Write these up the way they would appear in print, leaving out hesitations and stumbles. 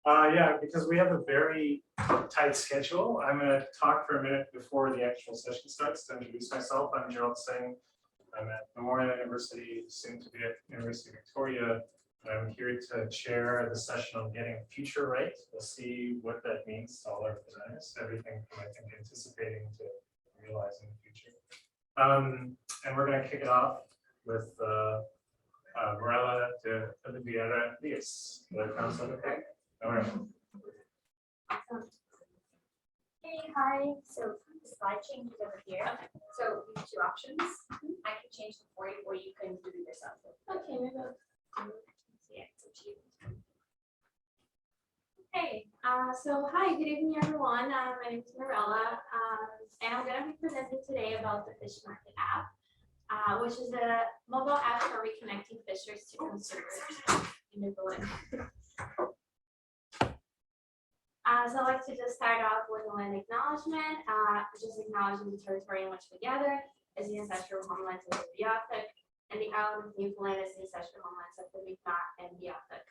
Yeah, because we have a very tight schedule. I'm going to talk for a minute before the actual session starts to introduce myself. I'm Gerald Singh. I'm at Memorial University, soon to be at University of Victoria. I'm here to chair the session on getting future right. We'll see what that means to all our presenters, everything from, I think, anticipating to realizing the future. And we're going to kick it off with Mirella DE Oliveira Leis. Did I pronounce that okay? All right. Awesome. Hey, hi. So the slide change is over here. So we have two options. I can change them for you, or you can do it yourself. Okay, maybe I'll see it. So cheap. Hey, so hi, good evening, everyone. My name is Mirella, and I'm going to be presenting today about the Fish Market app, which is a mobile app for reconnecting fishers to consumers in Newfoundland. So I'd like to just start off with a land acknowledgement, just acknowledging the territory in which we gather as the ancestral homelands of the Beothuk, and the island of Newfoundland as the ancestral homelands of the Mi'kmaq and Beothuk.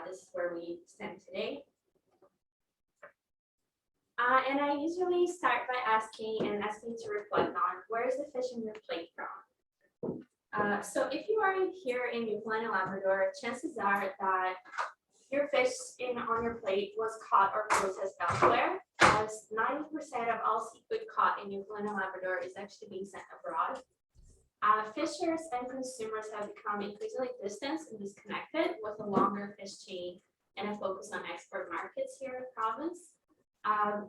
This is where we stand today. And I usually start by asking to reflect on where is the fish in your plate from? So if you are here in Newfoundland and Labrador, chances are that your fish on your plate was caught or processed elsewhere, as 90% of all seafood caught in Newfoundland and Labrador is actually being sent abroad. Fishers and consumers have become increasingly distant and disconnected with a longer fish chain and a focus on export markets here in the province.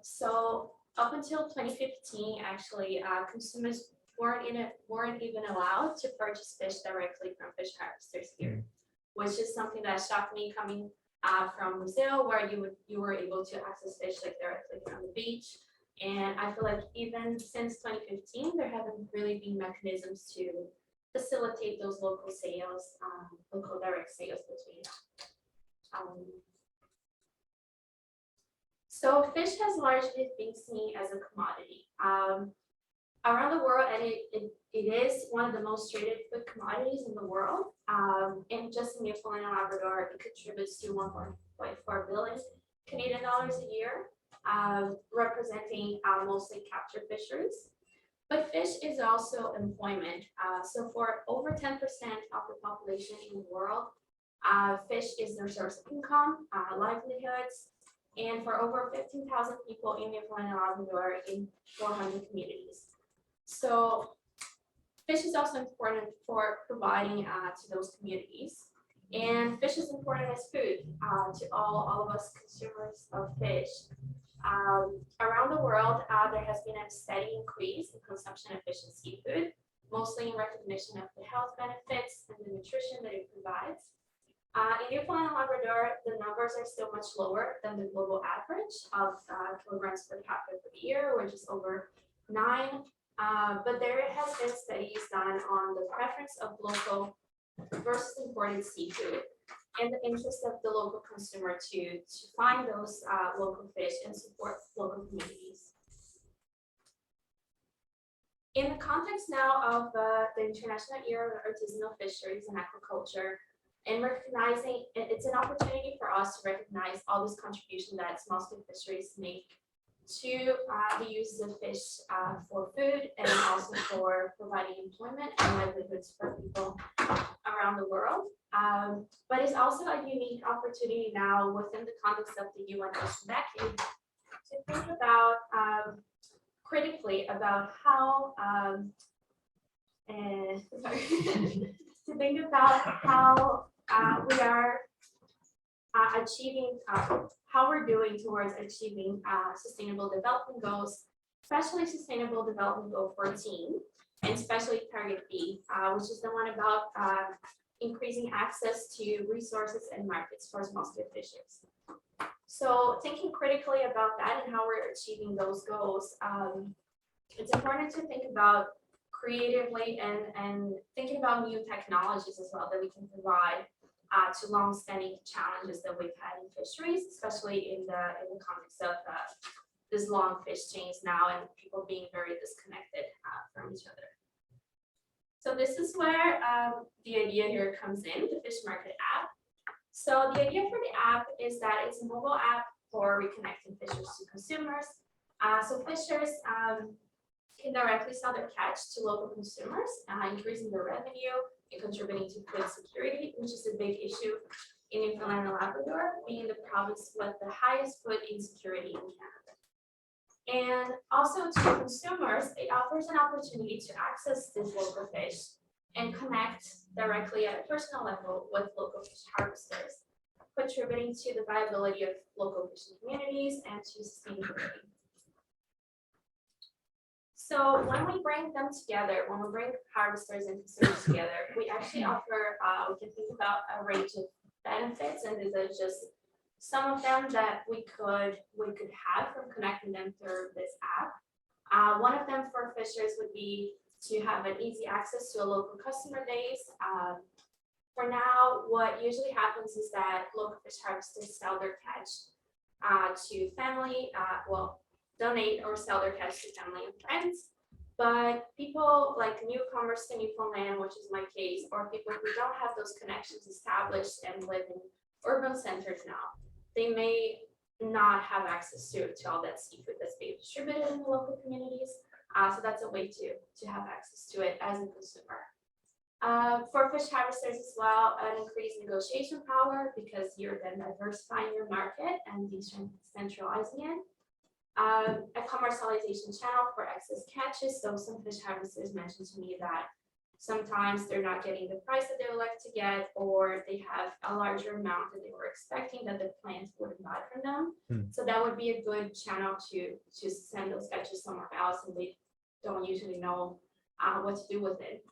So up until 2015, actually, consumers weren't even allowed to purchase fish directly from fish harvesters here, which is something that shocked me coming from Brazil, where you were able to access fish like directly from the beach. And I feel like even since 2015, there haven't really been mechanisms to facilitate those local sales, local direct sales between them. So fish has largely been seen as a commodity around the world, and it is one of the most traded food commodities in the world. And just in Newfoundland and Labrador, it contributes to 1.4 billion Canadian dollars a year, representing mostly captured fisheries. But fish is also employment. So for over 10% of the population in the world, fish is their source of income, livelihoods, and for over 15,000 people in Newfoundland and Labrador in 400 communities. So fish is also important for providing to those communities. And fish is important as food to all of us consumers of fish. Around the world, there has been a steady increase in consumption of fish and seafood, mostly in recognition of the health benefits and the nutrition that it provides. In Newfoundland and Labrador, the numbers are still much lower than the global average of kilograms per capita per year, which is over 9. But there has been studies done on the preference of local versus imported seafood and the interest of the local consumer to find those local fish and support local communities. In the context now of the International Year of Artisanal Fisheries and Aquaculture, and recognizing it's an opportunity for us to recognize all this contribution that small-scale fisheries make to the uses of fish for food and also for providing employment and livelihoods for people around the world. But it's also a unique opportunity now within the context of the UN Ocean Decade to think about critically about how to think about how we are achieving, how we're doing towards achieving sustainable development goals, especially Sustainable Development Goal 14, and especially Target B, which is the one about increasing access to resources and markets for small-scale fishers. So thinking critically about that and how we're achieving those goals, it's important to think about creatively and thinking about new technologies as well that we can provide to long-standing challenges that we've had in fisheries, especially in the context of this long fish chains now and people being very disconnected from each other. So this is where the idea here comes in, the Fish Market app. So the idea for the app is that it's a mobile app for reconnecting fishers to consumers. So fishers can directly sell their catch to local consumers, increasing their revenue and contributing to food security, which is a big issue in Newfoundland and Labrador, being the province with the highest food insecurity in Canada. And also to consumers, it offers an opportunity to access this local fish and connect directly at a personal level with local fish harvesters, contributing to the viability of local fishing communities and to sustainability. So when we bring them together, when we bring harvesters and consumers together, we actually offer, we can think about a range of benefits, and these are just some of them that we could have from connecting them through this app. One of them for fishers would be to have an easy access to a local customer base. For now, what usually happens is that local fish harvesters sell their catch to family, donate or sell their catch to family and friends. But people like newcomers to Newfoundland, which is my case, or people who don't have those connections established and live in urban centers now, they may not have access to all that seafood that's being distributed in the local communities. So that's a way to have access to it as a consumer. For fish harvesters as well, an increased negotiation power because you're then diversifying your market and decentralizing it. A commercialization channel for excess catches. So some fish harvesters mentioned to me that sometimes they're not getting the price that they would like to get, or they have a larger amount that they were expecting that the plant wouldn't buy from them. So that would be a good channel to send those catches somewhere else, and they don't usually know what to do with it.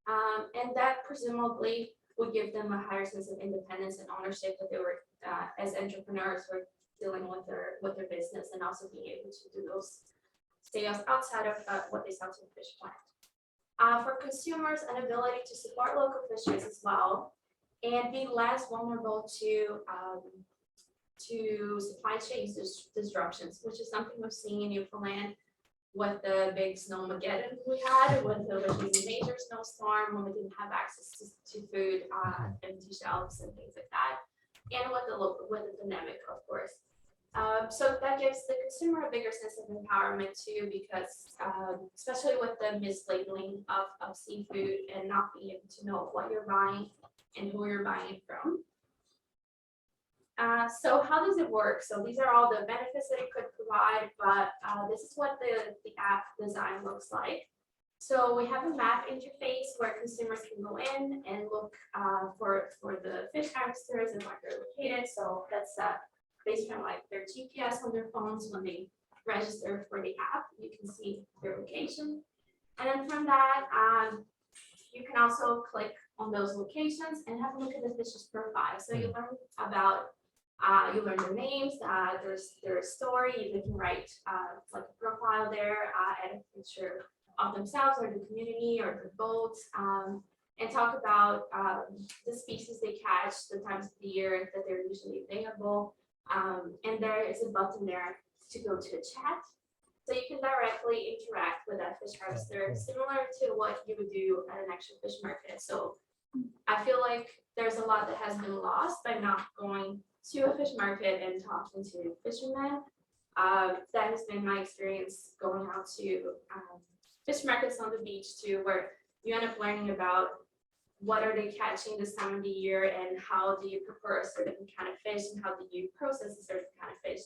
And that presumably would give them a higher sense of independence and ownership that they were, as entrepreneurs, were dealing with their business, and also being able to do those sales outside of what they sell to the fish plant. For consumers, an ability to support local fishers as well, and be less vulnerable to supply chain disruptions, which is something we're seeing in Newfoundland with the big snowmageddon we had, with the major snowstorm, when we didn't have access to food, empty shelves and things like that, and with the pandemic, of course. So that gives the consumer a bigger sense of empowerment too, because especially with the mislabeling of seafood and not being able to know what you're buying and who you're buying it from. So how does it work? So these are all the benefits that it could provide, but this is what the app design looks like. So we have a map interface where consumers can go in and look for the fish harvesters and where they're located. So that's based on like their GPS on their phones. When they register for the app, you can see their location. And then from that, you can also click on those locations and have a look at the fish's profile. So you learn about, you learn their names, their story. You can write like a profile there, add a picture of themselves or the community or the boat, and talk about the species they catch, the times of the year that they're usually available. And there is a button there to go to a chat. So you can directly interact with that fish harvester, similar to what you would do at an actual fish market. So I feel like there's a lot that has been lost by not going to a fish market and talking to fishermen. That has been my experience going out to fish markets on the beach too, where you end up learning about what are they catching this time of the year and how do you prepare a certain kind of fish and how do you process a certain kind of fish.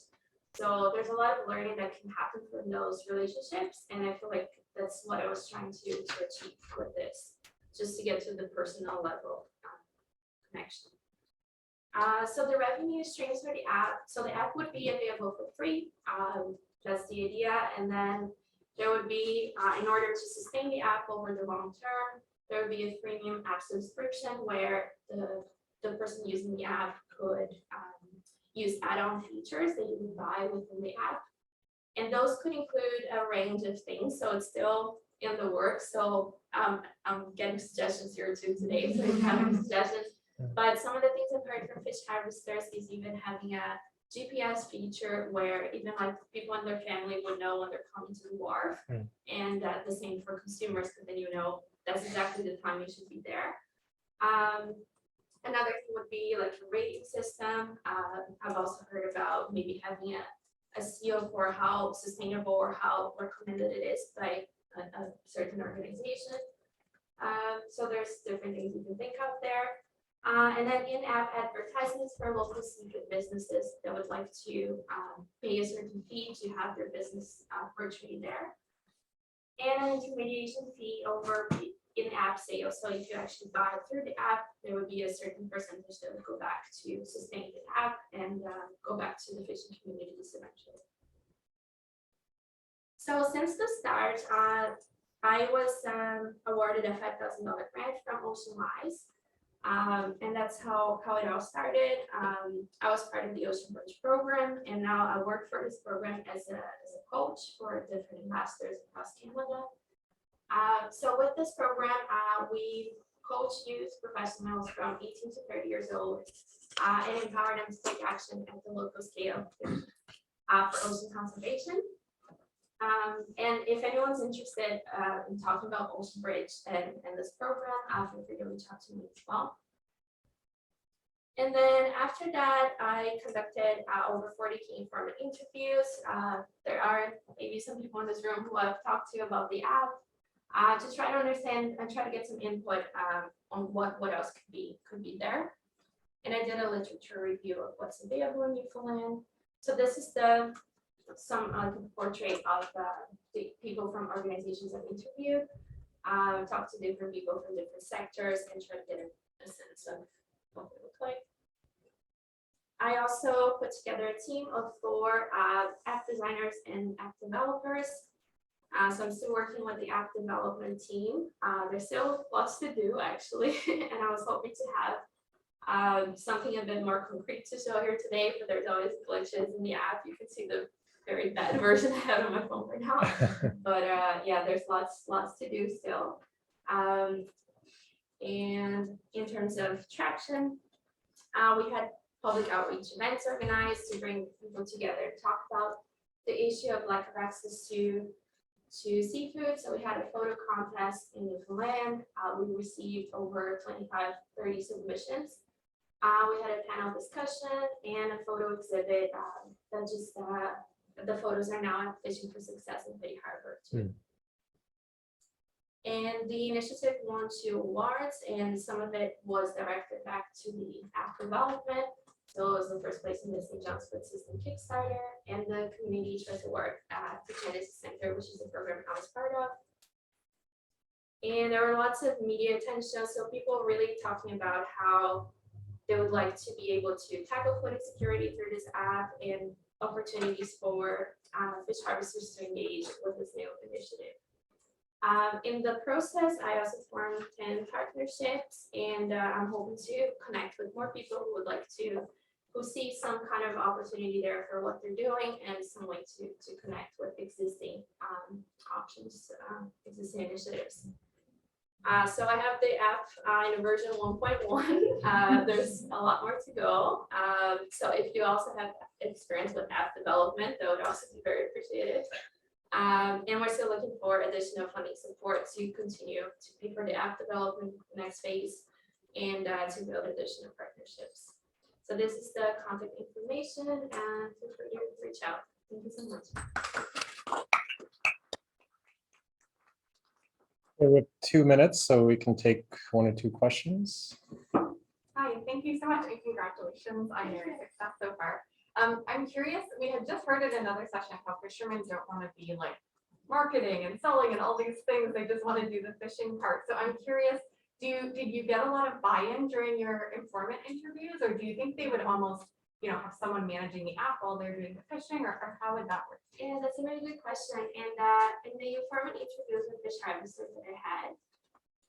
So there's a lot of learning that can happen from those relationships, and I feel like that's what I was trying to achieve with this, just to get to the personal level connection. So the revenue streams for the app, so the app would be available for free, that's the idea, and then there would be, in order to sustain the app over the long term, there would be a premium app subscription where the person using the app could use add-on features that you can buy within the app. And those could include a range of things. So it's still in the works. So I'm getting suggestions here too today. So you have suggestions. But some of the things I've heard from fish harvesters is even having a GPS feature where even like people in their family would know when they're coming to the wharf. And the same for consumers, because then you know that's exactly the time you should be there. Another thing would be like a rating system. I've also heard about maybe having a seal for how sustainable or how recommended it is by a certain organization. So there's different things you can think of there. And then in-app advertisements for local seafood businesses that would like to pay a certain fee to have their business portrayed there. And an intermediation fee over in-app sales. So if you actually buy it through the app, there would be a certain percentage that would go back to sustain the app and go back to the fishing communities eventually. So since the start, I was awarded a $5,000 grant from Ocean Lies. And that's how it all started. I was part of the Ocean Bridge program, and now I work for this program as a coach for different ambassadors across Canada. So with this program, we coach youth professionals from 18 to 30 years old and empower them to take action at the local scale for ocean conservation. And if anyone's interested in talking about Ocean Bridge and this program, feel free to reach out to me as well. And then after that, I conducted over 40 key informant interviews. There are maybe some people in this room who I've talked to about the app to try to understand and try to get some input on what else could be there. And I did a literature review of what's available in Newfoundland. So this is some portrait of the people from organizations I've interviewed, talked to different people from different sectors and try to get a sense of what they look like. I also put together a team of 4 app designers and app developers. So I'm still working with the app development team. There's still lots to do actually, and I was hoping to have something a bit more concrete to show here today, but there's always glitches in the app. You can see the very bad version I have on my phone right now. But yeah, there's lots to do still. And in terms of traction, we had public outreach events organized to bring people together to talk about the issue of lack of access to seafood. So we had a photo contest in Newfoundland. We received over 25-30 submissions. We had a panel discussion and a photo exhibit that just the photos are now at Fishing for Success in Petty Harbor too. And the initiative won 2 awards, and some of it was directed back to the app development. So it was the first place in the St. John's Food System Kickstarter and the Community Choice Award at the Genesis Center, which is a program I was part of. And there were lots of media attention, so people really talking about how they would like to be able to tackle food insecurity through this app and opportunities for fish harvesters to engage with this new initiative. In the process, I also formed 10 partnerships, and I'm hoping to connect with more people who would like to, who see some kind of opportunity there for what they're doing and some way to connect with existing options, existing initiatives. So I have the app in version 1.1. There's a lot more to go. So if you also have experience with app development, that would also be very appreciated. And we're still looking for additional funding support to continue to pay for the app development next phase and to build additional partnerships. So this is the contact information, and feel free to reach out. Thank you so much. We have 2 minutes, so we can take 1 or 2 questions. Hi, thank you so much, and congratulations on your success so far. I'm curious, we had just heard in another session how fishermen don't want to be like marketing and selling and all these things. They just want to do the fishing part. So I'm curious, did you get a lot of buy-in during your informant interviews, or do you think they would almost, have someone managing the app while they're doing the fishing, or how would that work? Yeah, that's a really good question. And in the informant interviews with fish harvesters that I had,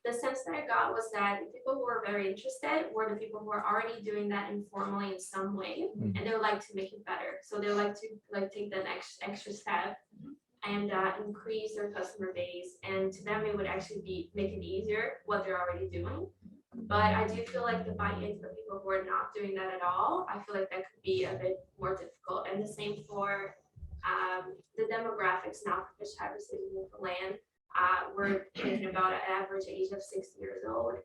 the sense that I got was that the people who were very interested were the people who are already doing that informally in some way, and they would like to make it better. So they would like to take the next extra step and increase their customer base. And to them, it would actually make it easier what they're already doing. But I do feel like the buy-in for people who are not doing that at all, I feel like that could be a bit more difficult. And the same for the demographics now for fish harvesters in Newfoundland. We're thinking about an average age of 60 years old.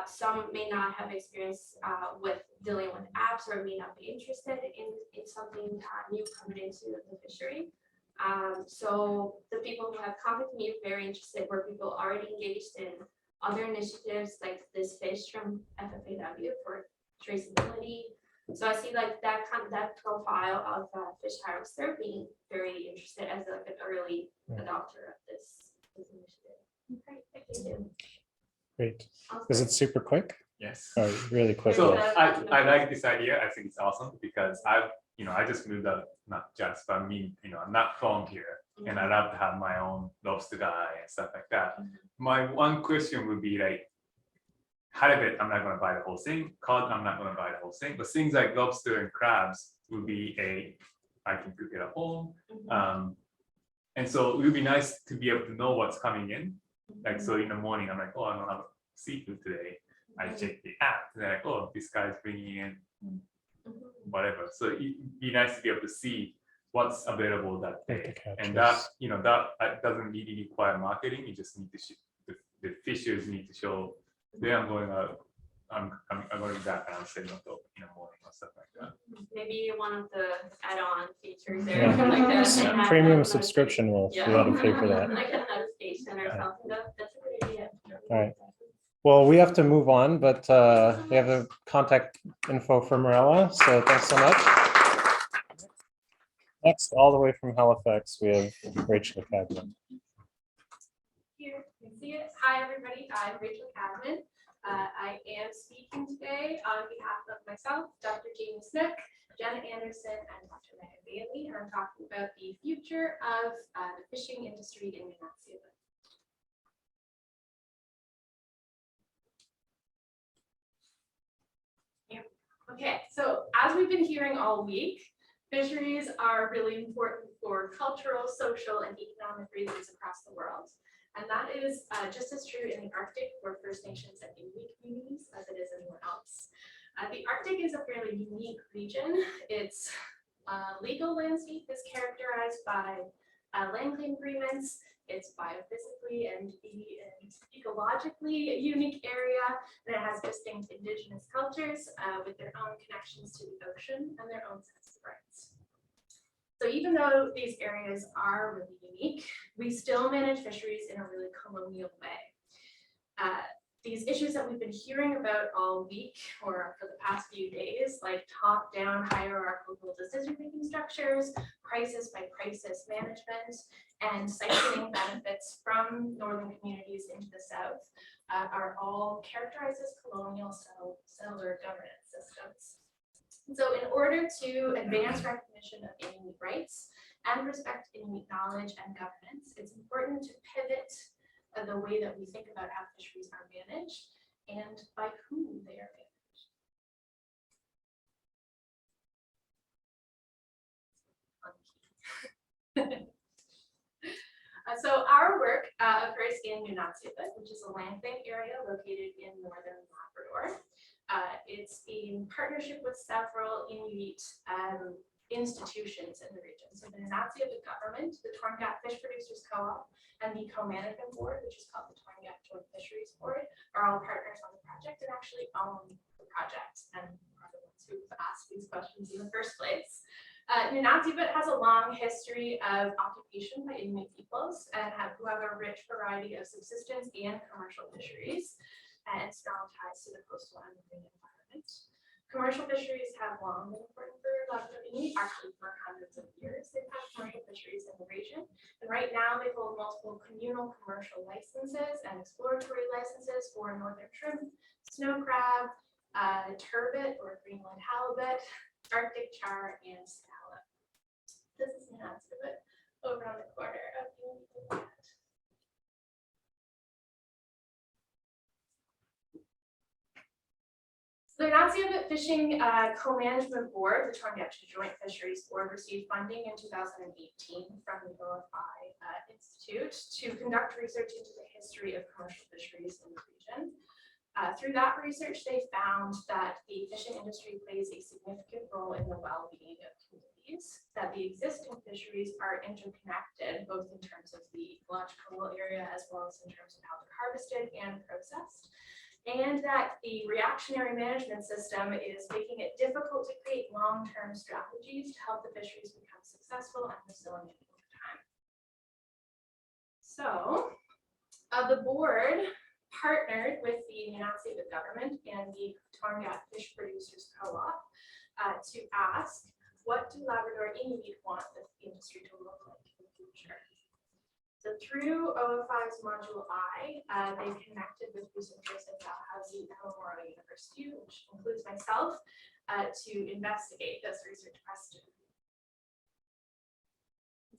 Some may not have experience with dealing with apps or may not be interested in something new coming into the fishery. So the people who have contacted me are very interested, where people already engaged in other initiatives like this fish from FFAW for traceability. So I see like that profile of fish harvester being very interested as like an early adopter of this initiative. Great, thank you. Great. Is it super quick? Yes. Oh, really quick. So Yeah. I like this idea. I think it's awesome because I just moved up, not just, but I mean, I'm not from here, and I love to have my own lobster guy and stuff like that. My one question would be like, halibut, I'm not going to buy the whole thing. Cod, I'm not going to buy the whole thing. But things like lobster and crabs would be I can cook it at home. And so it would be nice to be able to know what's coming in. Like, so in the morning, I'm like, oh, I don't have seafood today. I check the app, and they're like, oh, this guy's bringing in whatever. So it'd be nice to be able to see what's available that day. And that, that doesn't really require marketing. You just need to, the fishers need to show, there I'm going out, I'm going back and I'm setting up in the morning or stuff like that. Maybe one of the add-on features there. Yeah. Like that, and have Premium a subscription will you Yeah. ought to pay for that. Like a notification or something. That's a good idea. All right. Well, we have to move on, but we have the contact info for Mirella, so thanks so much. Next, all the way from Halifax, we have Rachael CADMAN. Here, you can see it. Hi, everybody. I'm Rachael CADMAN. I am speaking today on behalf of myself, Dr. Jamie Snook, Jenna Anderson, and Dr. Megan Bailey. And I'm talking about the future of the fishing industry in Newfoundland. Okay, so as we've been hearing all week, fisheries are really important for cultural, social, and economic reasons across the world. And that is just as true in the Arctic for First Nations and Inuit communities as it is anywhere else. The Arctic is a fairly unique region. Its legal landscape is characterized by land claim agreements. It's biophysically and ecologically a unique area, and it has distinct indigenous cultures with their own connections to the ocean and their own sets of rights. So even though these areas are really unique, we still manage fisheries in a really colonial way. These issues that we've been hearing about all week or for the past few days, like top-down hierarchical decision-making structures, crisis by crisis management, and siphoning benefits from northern communities into the south, are all characterized as colonial settler governance systems. So in order to advance recognition of Inuit rights and respect Inuit knowledge and governance, it's important to pivot the way that we think about how fisheries are managed and by whom they are managed. So our work occurs in Nunavut, which is a land claim area located in northern Labrador. It's in partnership with several Inuit institutions in the region. So the Nunavut government, the Torngat Fish Producers Co-op, and the Co-Management Board, which is called the Torngat Joint Fisheries Board, are all partners on the project and actually own the project and are the ones who've asked these questions in the first place. Nunavut has a long history of occupation by Inuit peoples and who have a rich variety of subsistence and commercial fisheries and strong ties to the coastal and marine environment. Commercial fisheries have long been important for Labrador Inuit, actually for hundreds of years. They've had commercial fisheries in the region, and right now they hold multiple communal commercial licenses and exploratory licenses for northern shrimp, snow crab, turbot or Greenland halibut, Arctic char, and scallop. This is Nunavut over on the corner of Newfoundland. The Nunavut Fishing Co-Management Board, the Torngat Joint Fisheries Board, received funding in 2018 from the OFI Institute to conduct research into the history of commercial fisheries in the region. Through that research, they found that the fishing industry plays a significant role in the well-being of communities, that the existing fisheries are interconnected, both in terms of the ecological area as well as in terms of how they're harvested and processed, and that the reactionary management system is making it difficult to create long-term strategies to help the fisheries become successful and resilient over time. So the board partnered with the Nunavut government and the Tongaat Fish Producers Co-op to ask, what do Labrador Inuit want the industry to look like in the future? So through OFI's Module I, they connected with researchers at Dalhousie and Memorial University, which includes myself, to investigate this research question.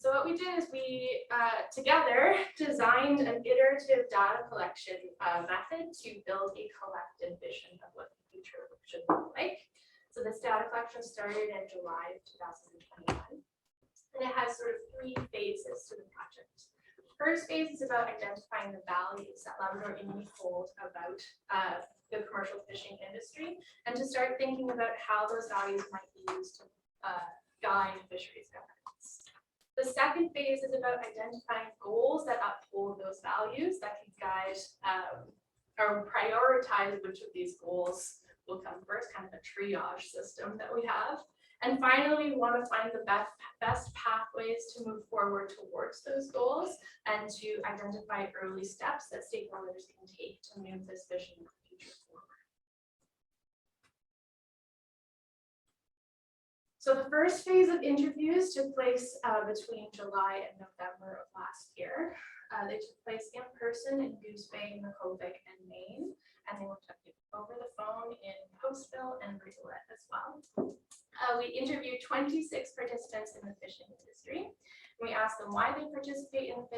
So what we did is we together designed an iterative data collection method to build a collective vision of what the future should look like. So this data collection started in July of 2021, and it has sort of 3 phases to the project. First phase is about identifying the values that Labrador Inuit hold about the commercial fishing industry, and to start thinking about how those values might be used to guide fisheries governance. The second phase is about identifying goals that uphold those values that can guide or prioritize which of these goals will come first, kind of a triage system that we have. And finally, we want to find the best pathways to move forward towards those goals and to identify early steps that stakeholders can take to move this vision of the future forward. So the first phase of interviews took place between July and November of last year. They took place in person in Goose Bay, Makkovik, and Maine, and they were over the phone in Postville and Rigolet as well. We interviewed 26 participants in the fishing industry. We asked them why they participate in the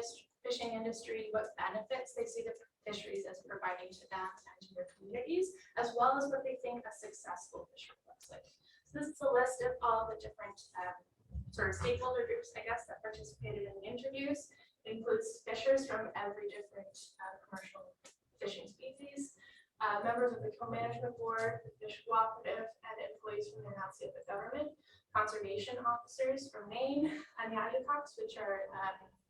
fishing industry, what benefits they see the fisheries as providing to them and to their communities, as well as what they think a successful fishery looks like. So this is a list of all the different sort of stakeholder groups, I guess, that participated in the interviews. It includes fishers from every different commercial fishing species, members of the co-management board, the fish cooperative, and employees from the Nunavut government, conservation officers from Maine, and Yayakoks, which are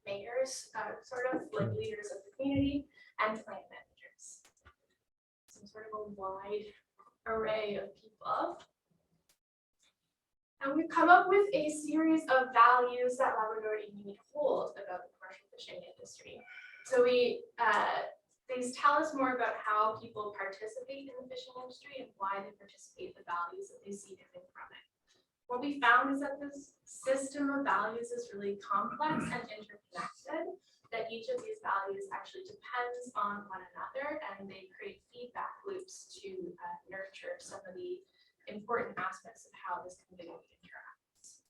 mayors, sort of like leaders of the community, and plant managers. Some sort of a wide array of people. And we've come up with a series of values that Labrador Inuit hold about the commercial fishing industry. So these tell us more about how people participate in the fishing industry and why they participate, the values that they see coming from it. What we found is that this system of values is really complex and interconnected, that each of these values actually depends on one another, and they create feedback loops to nurture some of the important aspects of how this community interacts.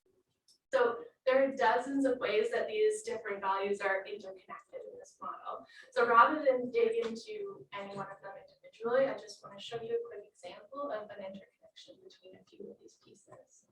So there are dozens of ways that these different values are interconnected in this model. So rather than dig into any one of them individually, I just want to show you a quick example of an interconnection between a few of these pieces.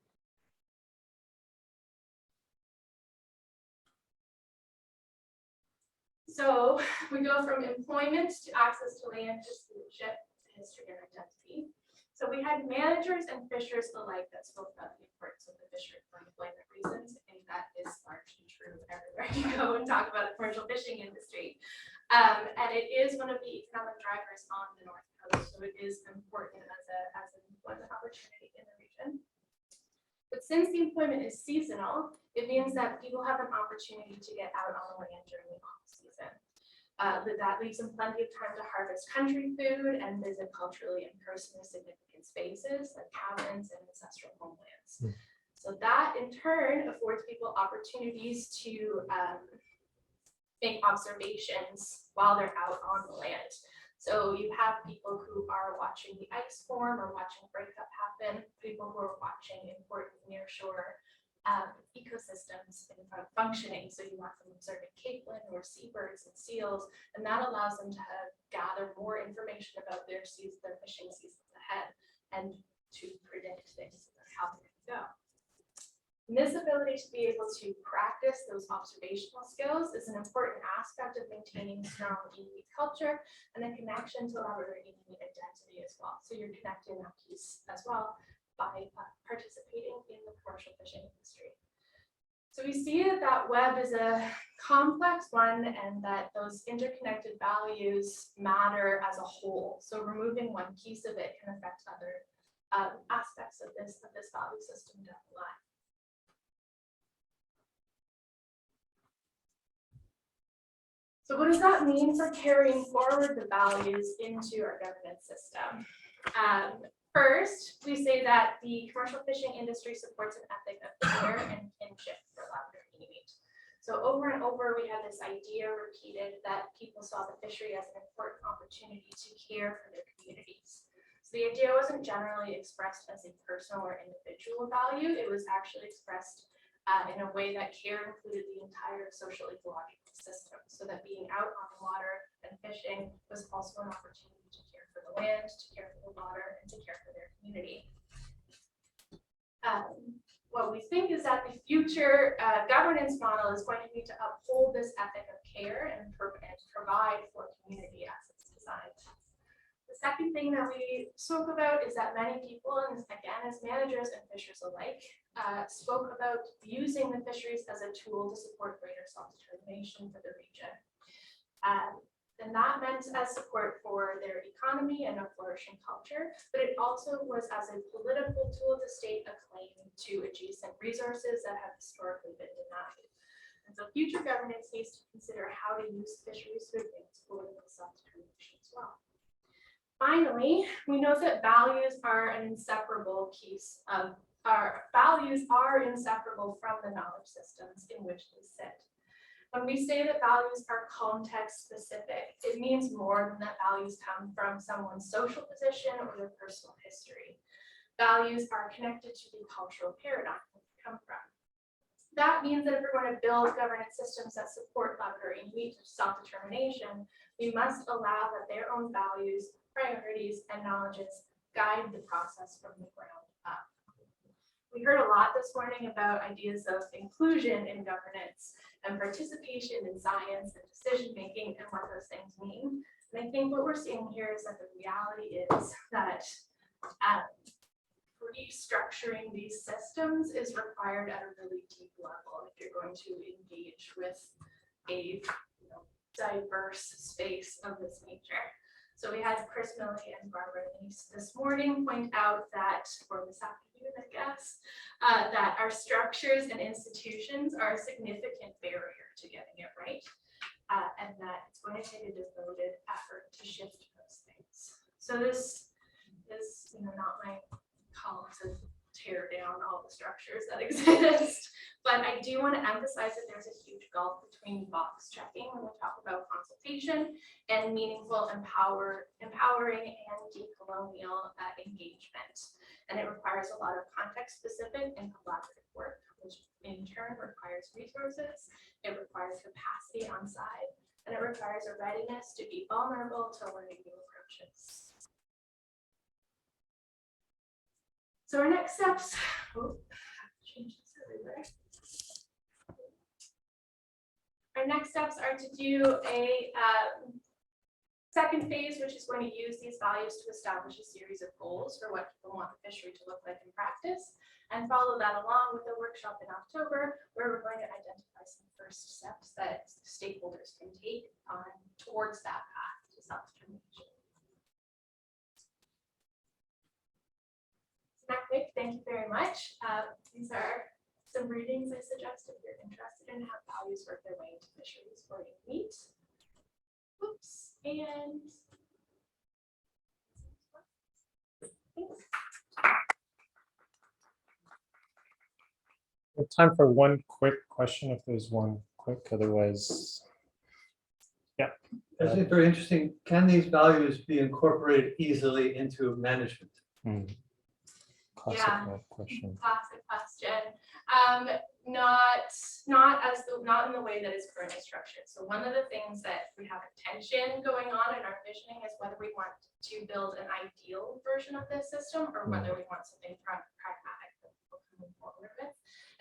So we go from employment to access to land to stewardship, history, and identity. So we had managers and fishers alike that spoke about the importance of the fishery for employment reasons. I think that is largely true everywhere you go and talk about the commercial fishing industry. And it is one of the economic drivers on the North Coast, so it is important as an employment opportunity in the region. But since the employment is seasonal, it means that people have an opportunity to get out on the land during the off-season. That leaves them plenty of time to harvest country food and visit culturally and personally significant spaces like cabins and ancestral homelands. So that in turn affords people opportunities to make observations while they're out on the land. So you have people who are watching the ice form or watching breakup happen, people who are watching important nearshore ecosystems functioning. So you want them observing capelin or seabirds and seals, and that allows them to gather more information about their fishing seasons ahead and to predict things about how they're going to go. And this ability to be able to practice those observational skills is an important aspect of maintaining strong Inuit culture and a connection to Labrador Inuit identity as well. So you're connecting that piece as well by participating in the commercial fishing industry. So we see that web is a complex one and that those interconnected values matter as a whole. So removing one piece of it can affect other aspects of this value system down the line. So what does that mean for carrying forward the values into our governance system? First, we say that the commercial fishing industry supports an ethic of care and kinship for Labrador Inuit. So over and over, we had this idea repeated that people saw the fishery as an important opportunity to care for their communities. So the idea wasn't generally expressed as a personal or individual value. It was actually expressed in a way that care included the entire social ecological system, so that being out on the water and fishing was also an opportunity to care for the land, to care for the water, and to care for their community. What we think is that the future governance model is going to need to uphold this ethic of care and provide for community as it's designed. The second thing that we spoke about is that many people, and again, as managers and fishers alike, spoke about using the fisheries as a tool to support greater self-determination for the region. And that meant as support for their economy and a flourishing culture, but it also was as a political tool to state a claim to adjacent resources that have historically been denied. And so future governance needs to consider how to use fisheries to advance political self-determination as well. Finally, we know that values are an inseparable piece of values are inseparable from the knowledge systems in which they sit. When we say that values are context specific, it means more than that values come from someone's social position or their personal history. Values are connected to the cultural paradigm that they come from. That means that if we're going to build governance systems that support Labrador Inuit self-determination, we must allow that their own values, priorities, and knowledges guide the process from the ground up. We heard a lot this morning about ideas of inclusion in governance and participation in science and decision-making and what those things mean. And I think what we're seeing here is that the reality is that restructuring these systems is required at a really deep level if you're going to engage with a diverse space of this nature. So we had Chris Milley and Barbara Leis this morning point out that, or this afternoon, I guess, that our structures and institutions are a significant barrier to getting it right, and that it's going to take a devoted effort to shift those things. So this is, not my call to tear down all the structures that exist, but I do want to emphasize that there's a huge gulf between box checking when we talk about consultation and meaningful empowering and decolonial engagement. And it requires a lot of context specific and collaborative work, which in turn requires resources, it requires capacity on site, and it requires a readiness to be vulnerable to learning new approaches. So our next steps, change this everywhere. Our next steps are to do a second phase, which is going to use these values to establish a series of goals for what people want the fishery to look like in practice, and follow that along with a workshop in October, where we're going to identify some first steps that stakeholders can take towards that path to self-determination. Quick, thank you very much. These are some readings I suggest if you're interested in how values work their way into fisheries for Inuit. Oops, and thanks. We have time for one quick question, if there's one quick, otherwise, yeah. I think very interesting. Can these values be incorporated easily into management? Classic question. Classic question. Not in the way that is currently structured. So one of the things that we have a tension going on in our visioning is whether we want to build an ideal version of this system or whether we want something pragmatic that people can move forward with.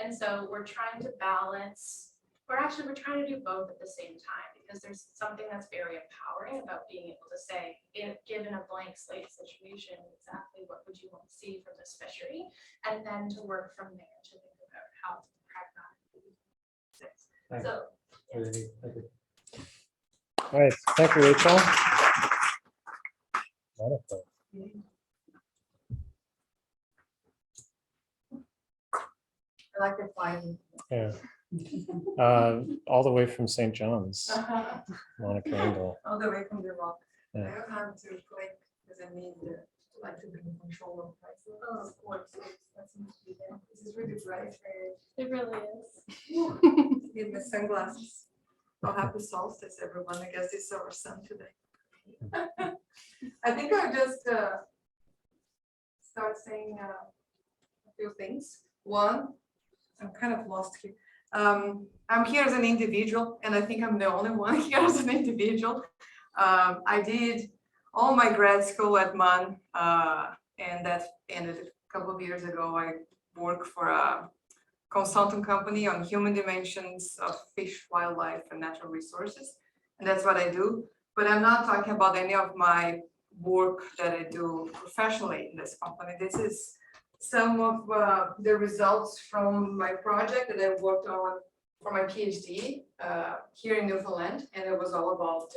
And so we're trying to balance, we're trying to do both at the same time, because there's something that's very empowering about being able to say, given a blank slate situation, exactly what would you want to see from this fishery, and then to work from there to think about how pragmatically Thanks. So, Really neat. Thank you. All right, thank you, Rachel. Wonderful. I like the flying. Yeah. All the way from St. John's, Monica Engel. All the way from the rock. I Yeah. don't have to click because I need to like to be in control of myself. Oh, of course. That's not to be there. This is really bright. It really is. Need my sunglasses. Oh, happy solstice, everyone. I guess it's our sun today. I think I'll just start saying a few things. One, I'm kind of lost here. I'm here as an individual, and I think I'm the only one here as an individual. I did all my grad school at MUN, and that ended a couple of years ago. I work for a consulting company on human dimensions of fish, wildlife, and natural resources, and that's what I do. But I'm not talking about any of my work that I do professionally in this company. This is some of the results from my project that I worked on for my PhD here in Newfoundland, and it was all about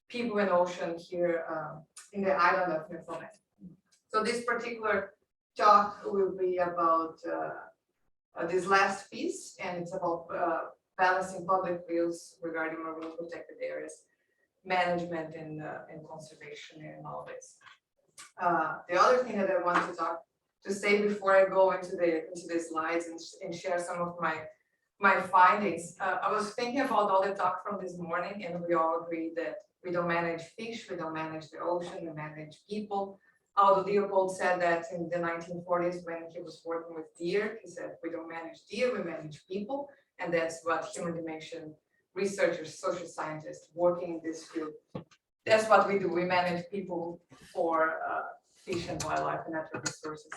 people and ocean here in the island of Newfoundland. So this particular talk will be about this last piece, and it's about balancing public views regarding marine protected areas, management and conservation and all this. The other thing that I want to say before I go into the slides and share some of my findings, I was thinking about all the talk from this morning, and we all agree that we don't manage fish, we don't manage the ocean, we manage people. Aldo Leopold said that in the 1940s when he was working with deer. He said, we don't manage deer, we manage people. And that's what human dimension researchers, social scientists working in this field, that's what we do. We manage people for fish and wildlife and natural resources.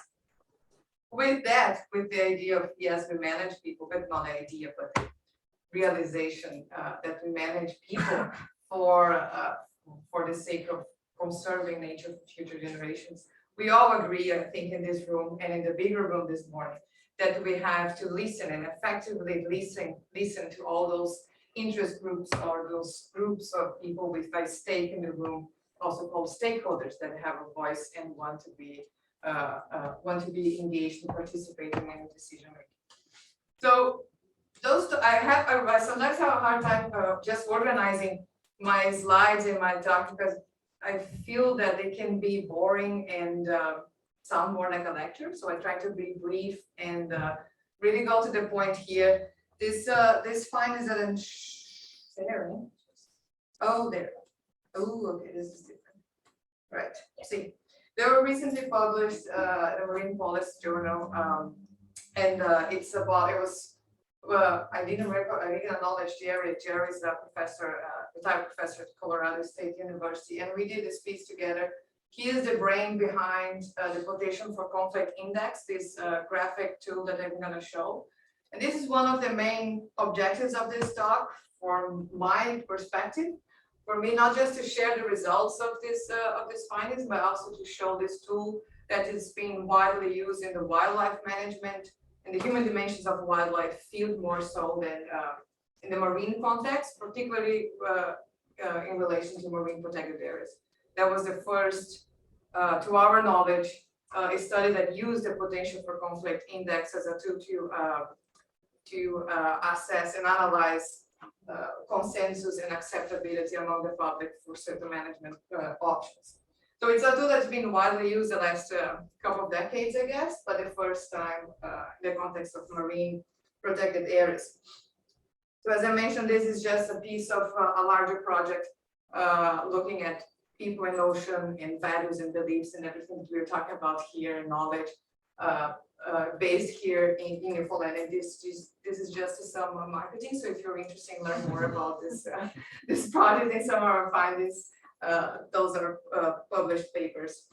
With that, with the idea of, yes, we manage people, but not the idea, but the realization that we manage people for the sake of conserving nature for future generations. We all agree, I think, in this room and in the bigger room this morning, that we have to listen and effectively listen to all those interest groups or those groups of people with a stake in the room, also called stakeholders, that have a voice and want to be engaged and participating in decision making. So those two, I sometimes have a hard time just organizing my slides and my talk because I feel that they can be boring and sound more like a lecture. So I try to be brief and really go to the point here. This findings that I'm sharing. Oh, there. Oh, okay, this is different. Right. See, they were recently published in the Marine Policy Journal, and it's about. It was. Well, I didn't acknowledge Jerry. Jerry is a professor, retired professor at Colorado State University, and we did this piece together. He is the brain behind the quotation for Conflict Index, this graphic tool that I'm going to show. And this is one of the main objectives of this talk, from my perspective. For me, not just to share the results of this findings, but also to show this tool that is being widely used in the wildlife management and the human dimensions of wildlife field, more so than in the marine context, particularly in relation to marine protected areas. That was the first, to our knowledge, a study that used the potential for conflict index as a tool to assess and analyze consensus and acceptability among the public for certain management options. So it's a tool that's been widely used the last couple of decades, I guess, but the first time in the context of marine protected areas. So as I mentioned, this is just a piece of a larger project looking at people and ocean and values and beliefs and everything that we're talking about here, and knowledge based here in Newfoundland. And this is just some marketing. So if you're interested in learning more about this this project and some of our findings, those are published papers.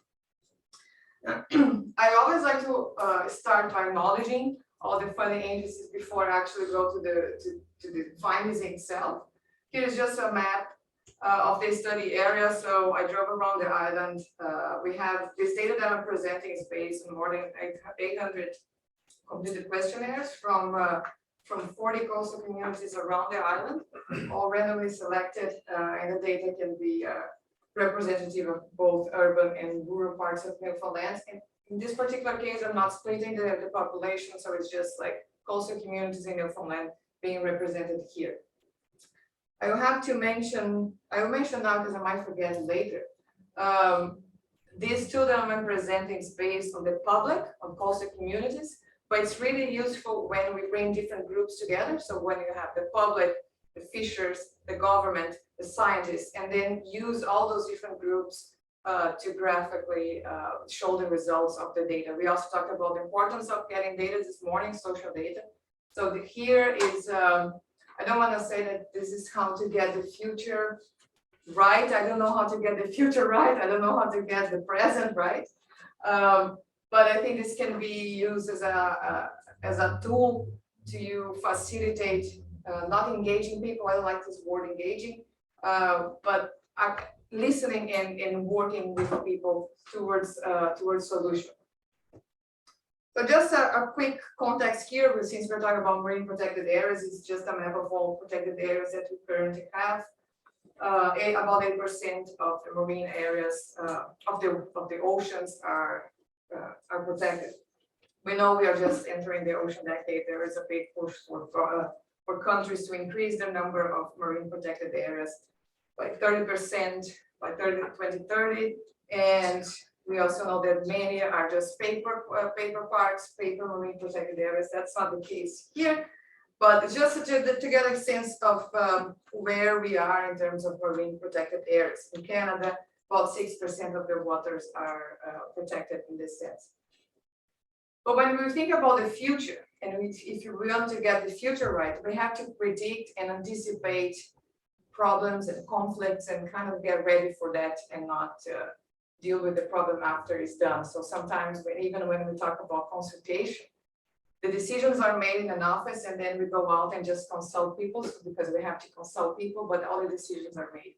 I always like to start by acknowledging all the funding agencies before I actually go to the findings itself. Here's just a map of the study area. So I drove around the island. We have this data that I'm presenting is based on more than 800 completed questionnaires from from 40 coastal communities around the island, all randomly selected, and the data can be representative of both urban and rural parts of Newfoundland. And in this particular case, I'm not splitting the population, so it's just like coastal communities in Newfoundland being represented here. I will mention now because I might forget later. These two that I'm presenting is based on the public, on coastal communities, but it's really useful when we bring different groups together. So when you have the public, the fishers, the government, the scientists, and then use all those different groups to graphically show the results of the data. We also talked about the importance of getting data this morning, social data. So here is, I don't want to say that this is how to get the future right. I don't know how to get the future right. I don't know how to get the present right. But I think this can be used as a tool to facilitate not engaging people. I don't like this word engaging, but listening and working with people towards solution. So just a quick context here, since we're talking about marine protected areas, it's just a map of all protected areas that we currently have. About 8% of the marine areas of the oceans are protected. We know we are just entering the ocean decade. There is a big push for countries to increase the number of marine protected areas by 30% by 2030, and we also know that many are just paper parks, paper marine protected areas. That's not the case here, but just to get a sense of where we are in terms of marine protected areas. In Canada, about 6% of the waters are protected in this sense. But when we think about the future, and if we want to get the future right, we have to predict and anticipate problems and conflicts and kind of get ready for that and not deal with the problem after it's done. So sometimes even when we talk about consultation, the decisions are made in an office and then we go out and just consult people because we have to consult people, but all the decisions are made.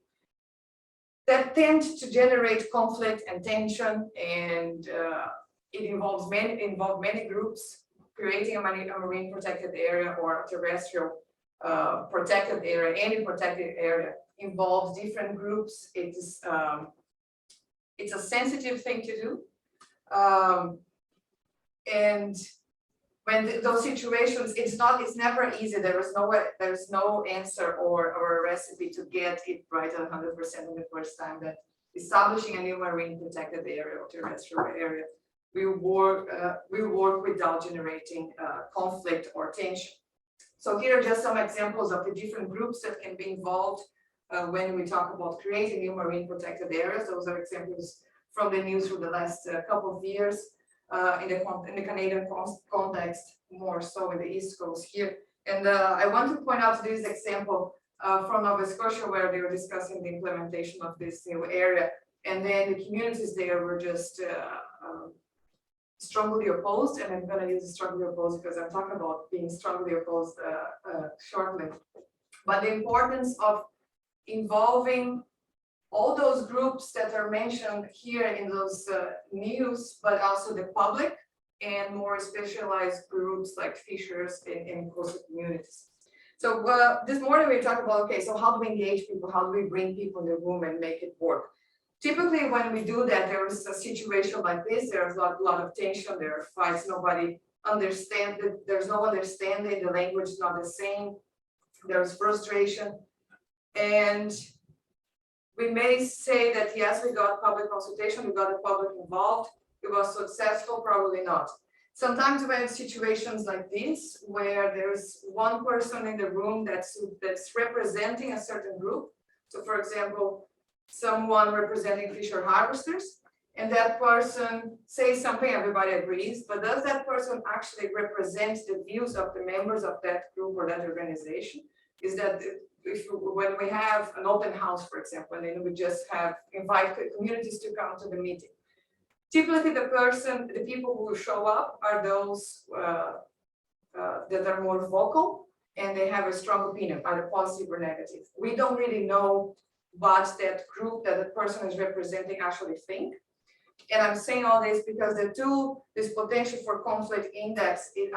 That tends to generate conflict and tension, and it involves many groups. Creating a marine protected area or a terrestrial protected area, any protected area involves different groups. It's a sensitive thing to do, and when those situations, it's never easy. There's no answer or a recipe to get it right 100% on the first time. That establishing a new marine protected area or terrestrial area, we work without generating conflict or tension. So here are just some examples of the different groups that can be involved when we talk about creating new marine protected areas. Those are examples from the news for the last couple of years in the Canadian context, more so in the East Coast here. And I want to point out this example from Nova Scotia, where they were discussing the implementation of this new area. And then the communities there were just strongly opposed, and I'm going to use strongly opposed because I'm talking about being strongly opposed shortly. But the importance of involving all those groups that are mentioned here in those news, but also the public and more specialized groups like fishers and coastal communities. So this morning we talked about, okay, so how do we engage people? How do we bring people in the room and make it work? Typically, when we do that, there is a situation like this. There's a lot of tension. There are fights. Nobody understands. There's no understanding. The language is not the same. There's frustration, and we may say that yes, we got public consultation. We got the public involved. It was successful. Probably not. Sometimes we have situations like this where there's one person in the room that's representing a certain group. So, for example, someone representing fisher harvesters, and that person says something, everybody agrees, but does that person actually represent the views of the members of that group or that organization? Is that when we have an open house, for example, and then we just invite communities to come to the meeting, typically the people who show up are those that are more vocal and they have a strong opinion, either positive or negative. We don't really know what that group that the person is representing actually think. And I'm saying all this because this potential for conflict index, it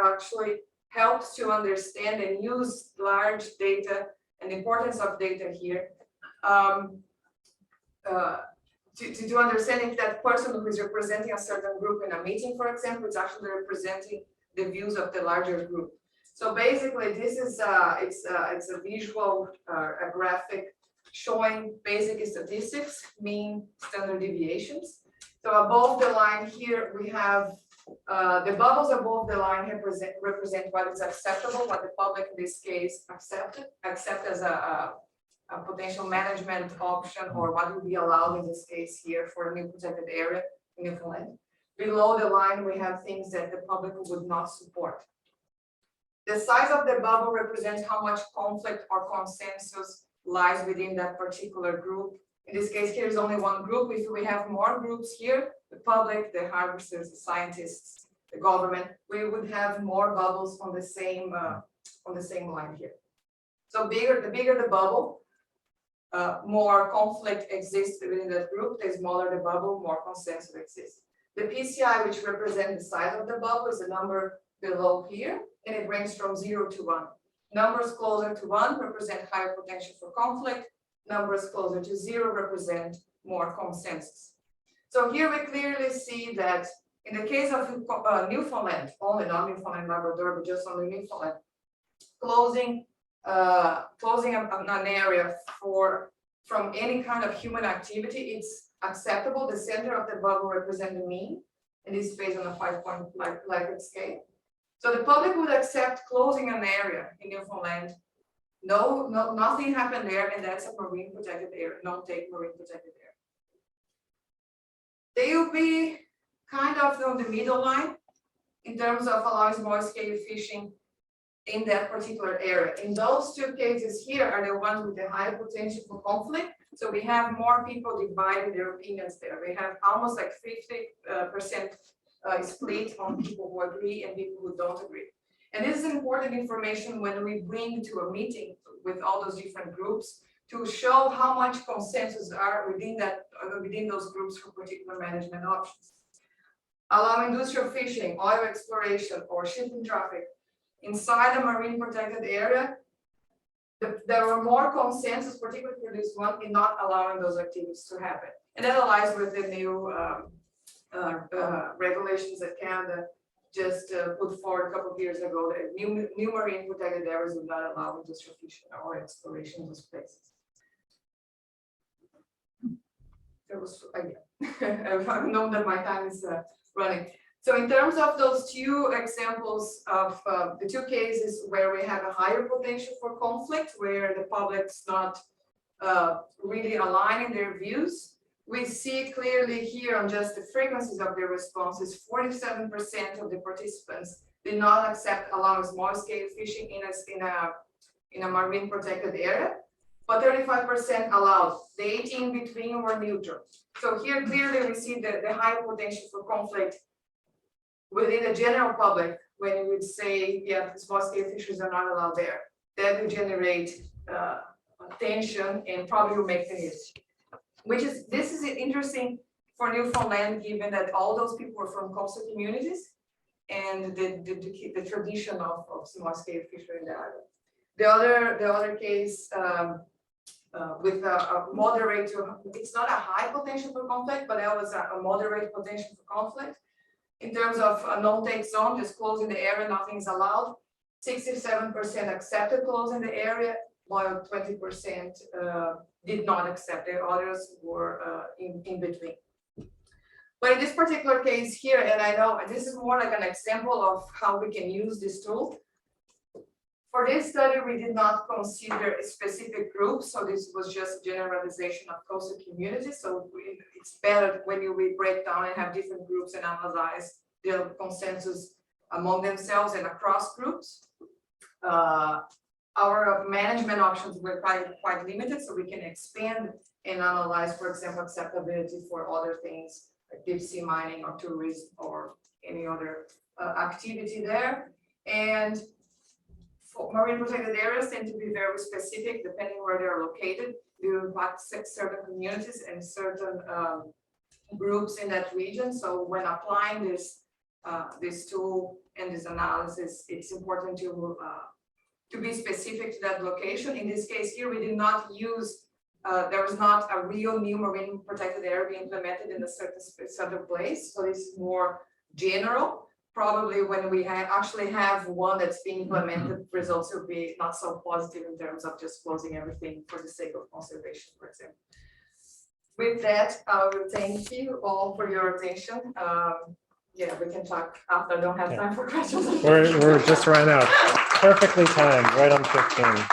actually helps to understand and use large data and the importance of data here. To understand if that person who is representing a certain group in a meeting, for example, is actually representing the views of the larger group. So basically, this is it's a visual, a graphic showing basic statistics, mean standard deviations. So above the line here, we have the bubbles above the line represent what is acceptable, what the public in this case accept as a potential management option, or what would be allowed in this case here for a new protected area in Newfoundland. Below the line, we have things that the public would not support. The size of the bubble represents how much conflict or consensus lies within that particular group. In this case, here is only one group. If we have more groups here, the public, the harvesters, the scientists, the government, we would have more bubbles on the same line here. So the bigger the bubble, more conflict exists within that group. The smaller the bubble, more consensus exists. The PCI, which represents the size of the bubble, is the number below here, and it ranges from 0 to 1. Numbers closer to 1 represent higher potential for conflict. Numbers closer to 0 represent more consensus. So here we clearly see that in the case of Newfoundland, only not Newfoundland and Labrador, but just only Newfoundland, closing an area from any kind of human activity, it's acceptable. The center of the bubble represents the mean, and it's based on a 5-point Likert scale. So the public would accept closing an area in Newfoundland. Nothing happened there, and that's a marine protected area, non-take marine protected area. They will be kind of on the middle line in terms of allowing small scale fishing in that particular area. In those two cases here are the ones with the higher potential for conflict. So we have more people dividing their opinions there. We have almost like 50% split on people who agree and people who don't agree. And this is important information when we bring to a meeting with all those different groups to show how much consensus are within those groups for particular management options. Allow industrial fishing, oil exploration, or shipping traffic inside a marine protected area. There were more consensus, particularly for this one, in not allowing those activities to happen. And that aligns with the new regulations that Canada just put forward a couple of years ago. That new marine protected areas would not allow industrial fishing or exploration in those places. It was again. I've known that my time is running. So in terms of those two examples of the two cases where we have a higher potential for conflict, where the public's not really aligning their views, we see clearly here on just the frequencies of their responses, 47% of the participants did not accept allowing small scale fishing in a marine protected area, but 35% allowed. The 18 in between were neutral. So here clearly we see the higher potential for conflict within the general public, when you would say, yeah, small scale fisheries are not allowed there. That will generate tension and probably will make the news. This is interesting for Newfoundland, given that all those people were from coastal communities and the tradition of small scale fishery in the island. The other case with a moderate, it's not a high potential for conflict, but there was a moderate potential for conflict. In terms of a non-take zone, just closing the area, nothing is allowed. 67% accepted closing the area, while 20% did not accept. The others were in between. But in this particular case here, and I know this is more like an example of how we can use this tool. For this study, we did not consider a specific group, so this was just generalization of coastal communities. So it's better when we break down and have different groups and analyze their consensus among themselves and across groups. Our management options were quite limited, so we can expand and analyze, for example, acceptability for other things like deep sea mining or tourism or any other activity there. And for marine protected areas tend to be very specific depending where they're located. They will impact certain communities and certain groups in that region. So when applying this this tool and this analysis, it's important to be specific to that location. In this case here, we did not use, there was not a real new marine protected area being implemented in a certain place. So it's more general. Probably when we actually have one that's being implemented, results will be not so positive in terms of just closing everything for the sake of conservation, for example. With that, I will thank you all for your attention. Yeah, we can talk after. I don't have time for questions. We're just ran out. Perfectly timed, right on 15.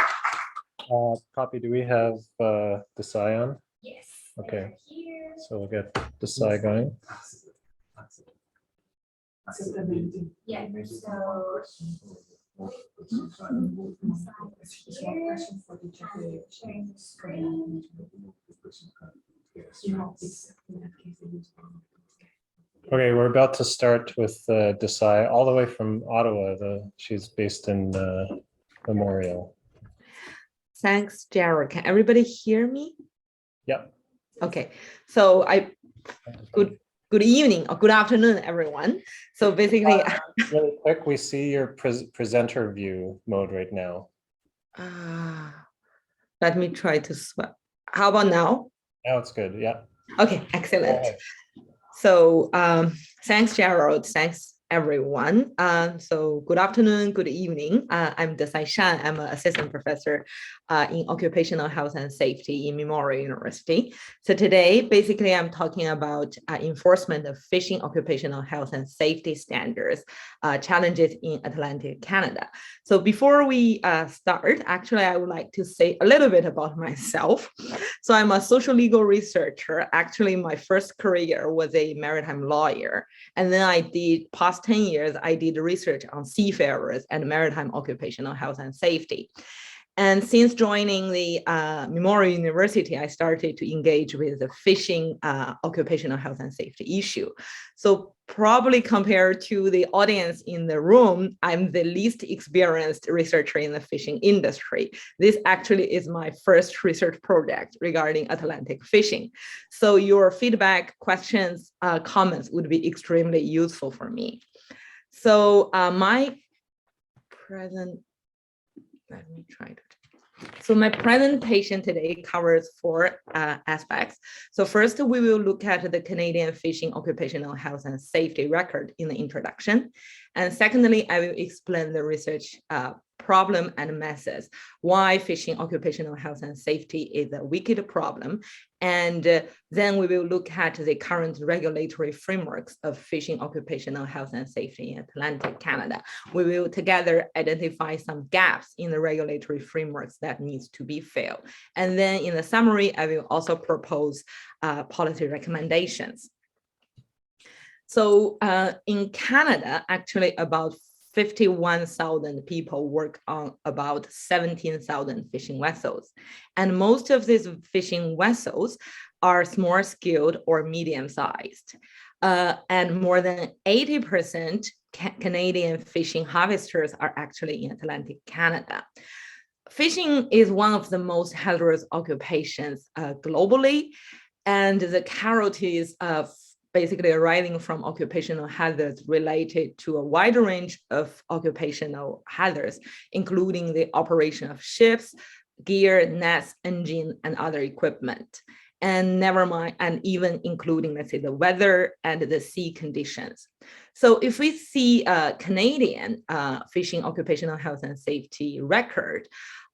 Copy, do we have Desai on? Yes. Okay. Here. So we'll get Desai going. Yeah. Sharing the screen. Okay, we're about to start with Desai, all the way from Ottawa. She's based in Memorial. Thanks, Gerald. Can everybody hear me? Yep. Okay, so good evening or good afternoon, everyone. So basically, Really quick, we see your presenter view mode right now. let me try to swap. How about now? Now it's good, yeah. Okay, excellent. So thanks, Gerald. Thanks, everyone. So good afternoon, good evening. I'm Desai SHAN. I'm an assistant professor in occupational health and safety in Memorial University. So today, basically, I'm talking about enforcement of fishing occupational health and safety standards, challenges in Atlantic Canada. So before we start, actually, I would like to say a little bit about myself. So I'm a social legal researcher. Actually, my first career was a maritime lawyer. And then I did, past 10 years, I did research on seafarers and maritime occupational health and safety. And since joining the Memorial University, I started to engage with the fishing occupational health and safety issue. So probably compared to the audience in the room, I'm the least experienced researcher in the fishing industry. This actually is my first research project regarding Atlantic fishing. So your feedback, questions, comments would be extremely useful for me. So my presentation today covers 4 aspects. So first, we will look at the Canadian fishing occupational health and safety record in the introduction. And secondly, I will explain the research problem and methods, why fishing occupational health and safety is a wicked problem. And then we will look at the current regulatory frameworks of fishing occupational health and safety in Atlantic Canada. We will together identify some gaps in the regulatory frameworks that needs to be filled. And then in the summary, I will also propose policy recommendations. So in Canada, actually about 51,000 people work on about 17,000 fishing vessels. And most of these fishing vessels are small scaled or medium sized. And more than 80% Canadian fishing harvesters are actually in Atlantic Canada. Fishing is one of the most hazardous occupations globally. And the casualties of basically arising from occupational hazards related to a wide range of occupational hazards, including the operation of ships, gear, nets, engine, and other equipment. And never mind, and even including, let's say, the weather and the sea conditions. So if we see a Canadian fishing occupational health and safety record,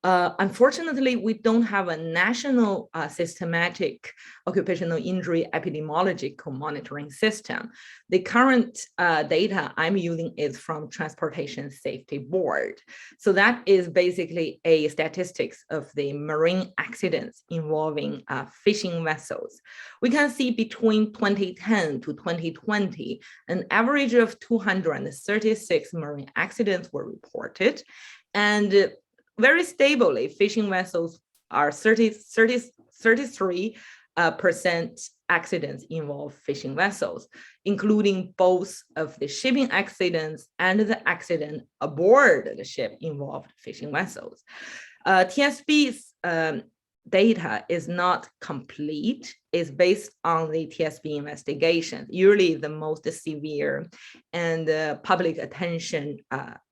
unfortunately, we don't have a national systematic occupational injury epidemiological monitoring system. The current data I'm using is from Transportation Safety Board. So that is basically a statistics of the marine accidents involving fishing vessels. We can see between 2010 to 2020, an average of 236 marine accidents were reported. And very stably, fishing vessels are 33% accidents involve fishing vessels, including both of the shipping accidents and the accident aboard the ship involved fishing vessels. TSB's data is not complete, is based on the TSB investigation, usually the most severe and public attention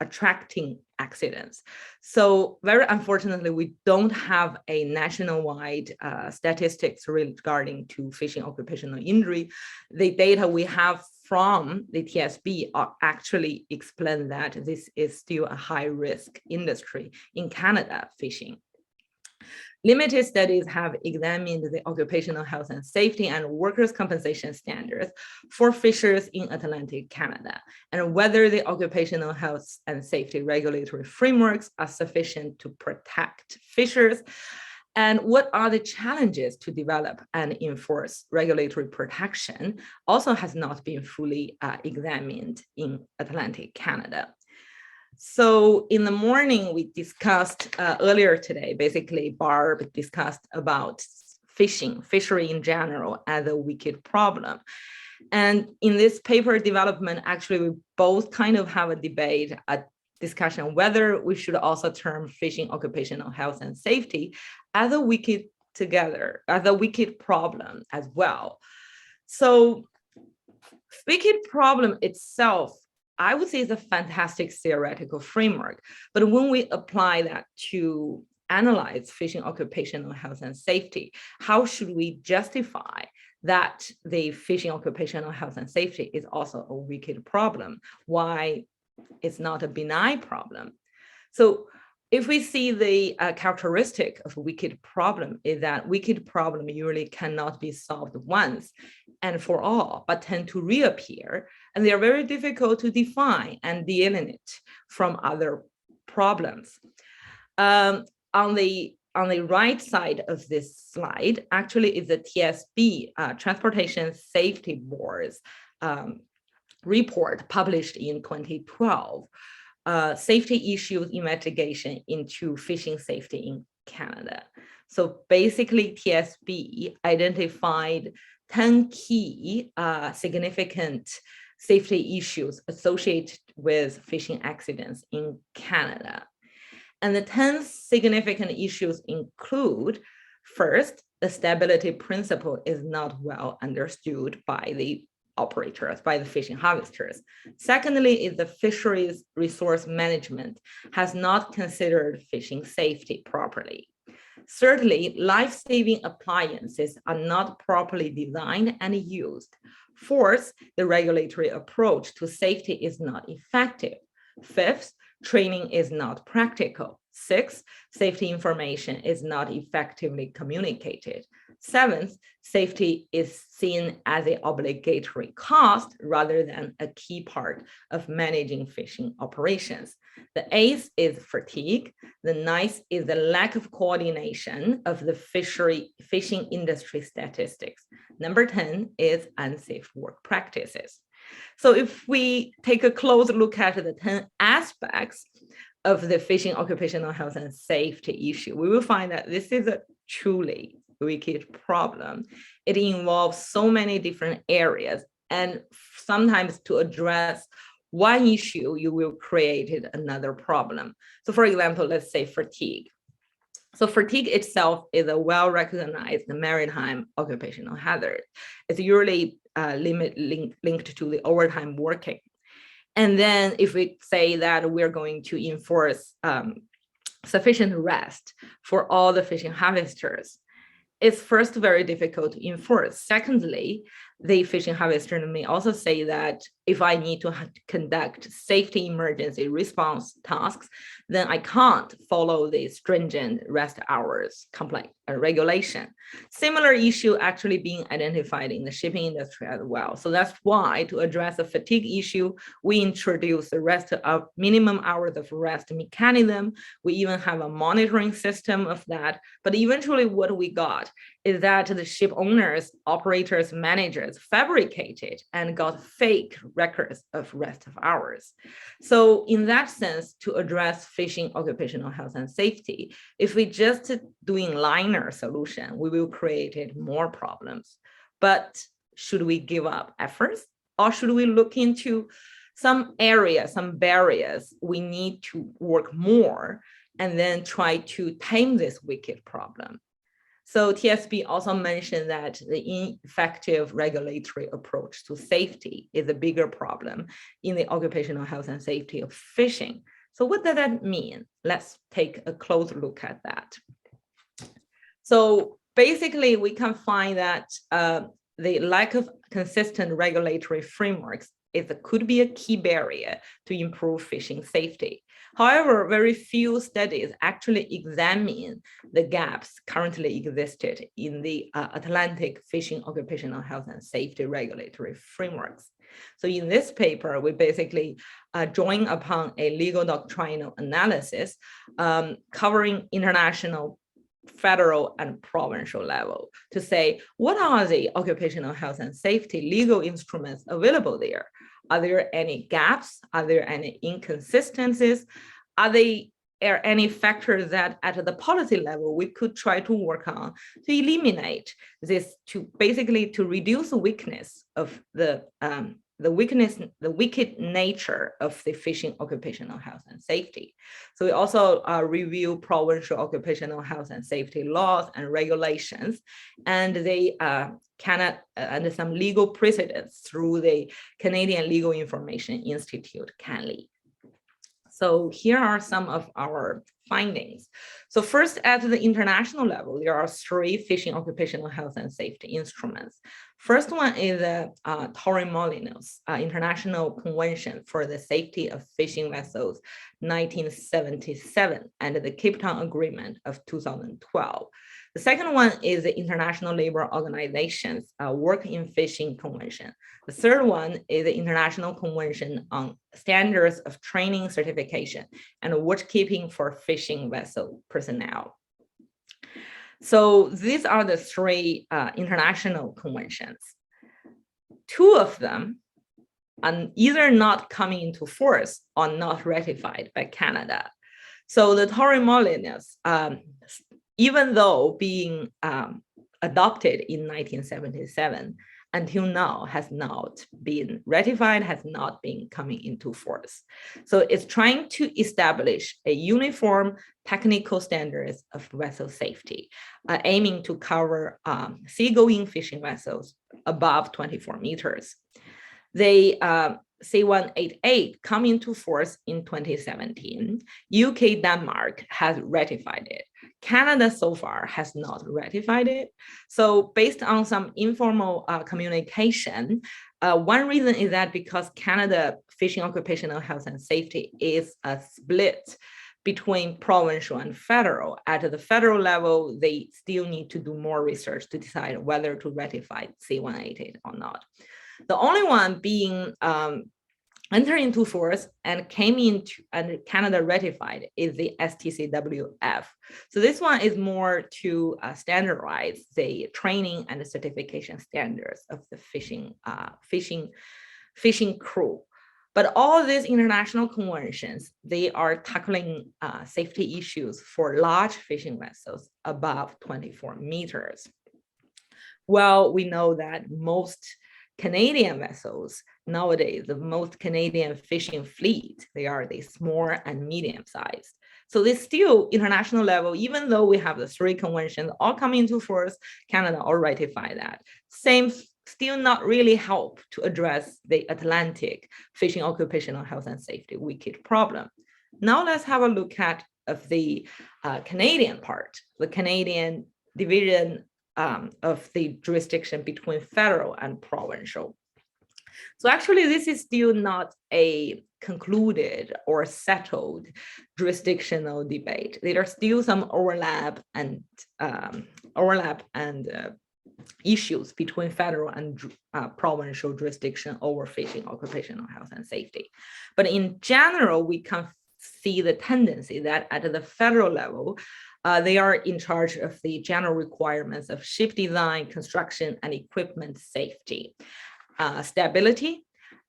attracting accidents. So very unfortunately, we don't have a nationwide statistics regarding to fishing occupational injury. The data we have from the TSB are actually explain that this is still a high risk industry in Canada, fishing. Limited studies have examined the occupational health and safety and workers' compensation standards for fishers in Atlantic Canada, and whether the occupational health and safety regulatory frameworks are sufficient to protect fishers, and what are the challenges to develop and enforce regulatory protection also has not been fully examined in Atlantic Canada. So in the morning, we discussed earlier today, basically Barb discussed about fishery in general as a wicked problem. And in this paper development, actually, we both kind of have a debate, a discussion, whether we should also term fishing occupational health and safety as a wicked problem as well. So wicked problem itself, I would say, is a fantastic theoretical framework, but when we apply that to analyze fishing occupational health and safety, how should we justify that the fishing occupational health and safety is also a wicked problem? Why it's not a benign problem? So if we see the characteristic of a wicked problem is that wicked problem usually cannot be solved once and for all, but tend to reappear, and they are very difficult to define and delineate from other problems. On the right side of this slide, actually is the TSB, Transportation Safety Board's report published in 2012. Safety issues investigation into fishing safety in Canada. So basically, TSB identified 10 key significant safety issues associated with fishing accidents in Canada. And the 10 significant issues include, first, the stability principle is not well understood by the operators, by the fishing harvesters. Secondly, is the fisheries resource management has not considered fishing safety properly. Thirdly, life-saving appliances are not properly designed and used. Fourth, the regulatory approach to safety is not effective. Fifth, training is not practical. Sixth, safety information is not effectively communicated. Seventh, safety is seen as an obligatory cost rather than a key part of managing fishing operations. The eighth is fatigue. The ninth is the lack of coordination of the fishing industry statistics. Number 10 is unsafe work practices. So if we take a close look at the 10 aspects of the fishing occupational health and safety issue, we will find that this is a truly wicked problem. It involves so many different areas, and sometimes to address one issue, you will create another problem. So for example, let's say fatigue. So fatigue itself is a well-recognized maritime occupational hazard. It's usually linked to the overtime working. And then if we say that we're going to enforce sufficient rest for all the fishing harvesters, it's first very difficult to enforce. Secondly, the fishing harvester may also say that if I need to conduct safety emergency response tasks, then I can't follow the stringent rest hours regulation. Similar issue actually being identified in the shipping industry as well. So that's why to address the fatigue issue, we introduce the rest of minimum hours of rest mechanism. We even have a monitoring system of that. But eventually what we got is that the ship owners, operators, managers fabricated and got fake records of rest of hours. So in that sense, to address fishing occupational health and safety, if we just doing liner solution, we will create more problems. But should we give up efforts, or should we look into some areas, some barriers we need to work more and then try to tame this wicked problem? So TSB also mentioned that the ineffective regulatory approach to safety is a bigger problem in the occupational health and safety of fishing. So what does that mean? Let's take a close look at that. So basically, we can find that the lack of consistent regulatory frameworks could be a key barrier to improve fishing safety. However, very few studies actually examine the gaps currently existed in the Atlantic fishing occupational health and safety regulatory frameworks. So in this paper, we basically drawing upon a legal doctrinal analysis covering international, federal, and provincial level to say, what are the occupational health and safety legal instruments available there? Are there any gaps? Are there any inconsistencies? Are there any factors that at the policy level we could try to work on to eliminate this, to basically to reduce the weakness of the wicked nature of the fishing occupational health and safety. So we also review provincial occupational health and safety laws and regulations, and they cannot under some legal precedents through the Canadian Legal Information Institute, CANLI. So here are some of our findings. So first, at the international level, there are 3 fishing occupational health and safety instruments. First one is the Torremolinos International Convention for the Safety of Fishing Vessels, 1977, and the Cape Town Agreement of 2012. The second one is the International Labour Organization's Work in Fishing Convention. The third one is the International Convention on Standards of Training, Certification, and Watchkeeping for Fishing Vessel Personnel. So these are the 3 international conventions. 2 of them are either not coming into force or not ratified by Canada. So the Torremolinos, even though being adopted in 1977, until now has not been ratified, has not been coming into force. So it's trying to establish a uniform technical standards of vessel safety, aiming to cover seagoing fishing vessels above 24 meters. They C188 come into force in 2017. UK, Denmark has ratified it. Canada so far has not ratified it. So based on some informal communication, one reason is that because Canada fishing occupational health and safety is a split between provincial and federal. At the federal level, they still need to do more research to decide whether to ratify C188 or not. The only one being entered into force and came into and Canada ratified is the STCWF. So this one is more to standardize the training and the certification standards of the fishing crew. But all these international conventions, they are tackling safety issues for large fishing vessels above 24 meters. Well, we know that most Canadian vessels nowadays, the most Canadian fishing fleet, they are the small and medium sized. So they still international level, even though we have the 3 conventions all coming into force, Canada all ratify that. Same still not really help to address the Atlantic fishing occupational health and safety wicked problem. Now let's have a look at of the Canadian part, the Canadian division of the jurisdiction between federal and provincial. So actually, this is still not a concluded or settled jurisdictional debate. There are still some overlap and issues between federal and provincial jurisdiction over fishing occupational health and safety. But in general, we can see the tendency that at the federal level, they are in charge of the general requirements of ship design, construction, and equipment safety, stability,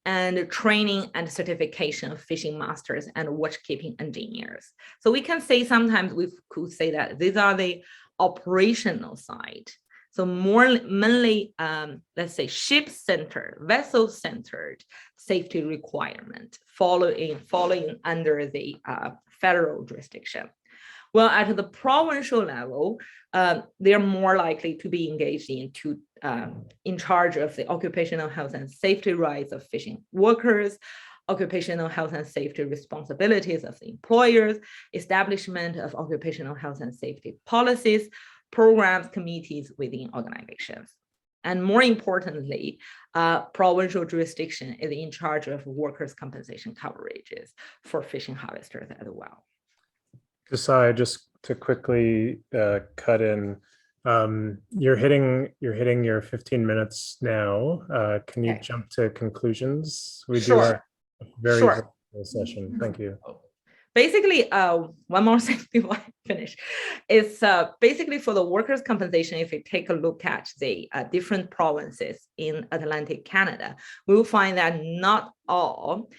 and training and certification of fishing masters and watchkeeping engineers. So we can say sometimes we could say that these are the operational side. So more mainly, let's say ship-centered, vessel-centered safety requirement following under the federal jurisdiction. Well, at the provincial level, they are more likely to be engaged in charge of the occupational health and safety rights of fishing workers, occupational health and safety responsibilities of the employers, establishment of occupational health and safety policies, programs, committees within organizations. And more importantly, provincial jurisdiction is in charge of workers' compensation coverages for fishing harvesters as well. Desai, just to quickly cut in, you're hitting your 15 minutes now. Can you Okay. jump to conclusions? We do Sure. have a very Sure. full session. Thank you. Basically, one more thing before I finish, is basically for the workers' compensation, if you take a look at the different provinces in Atlantic Canada, we will find that not all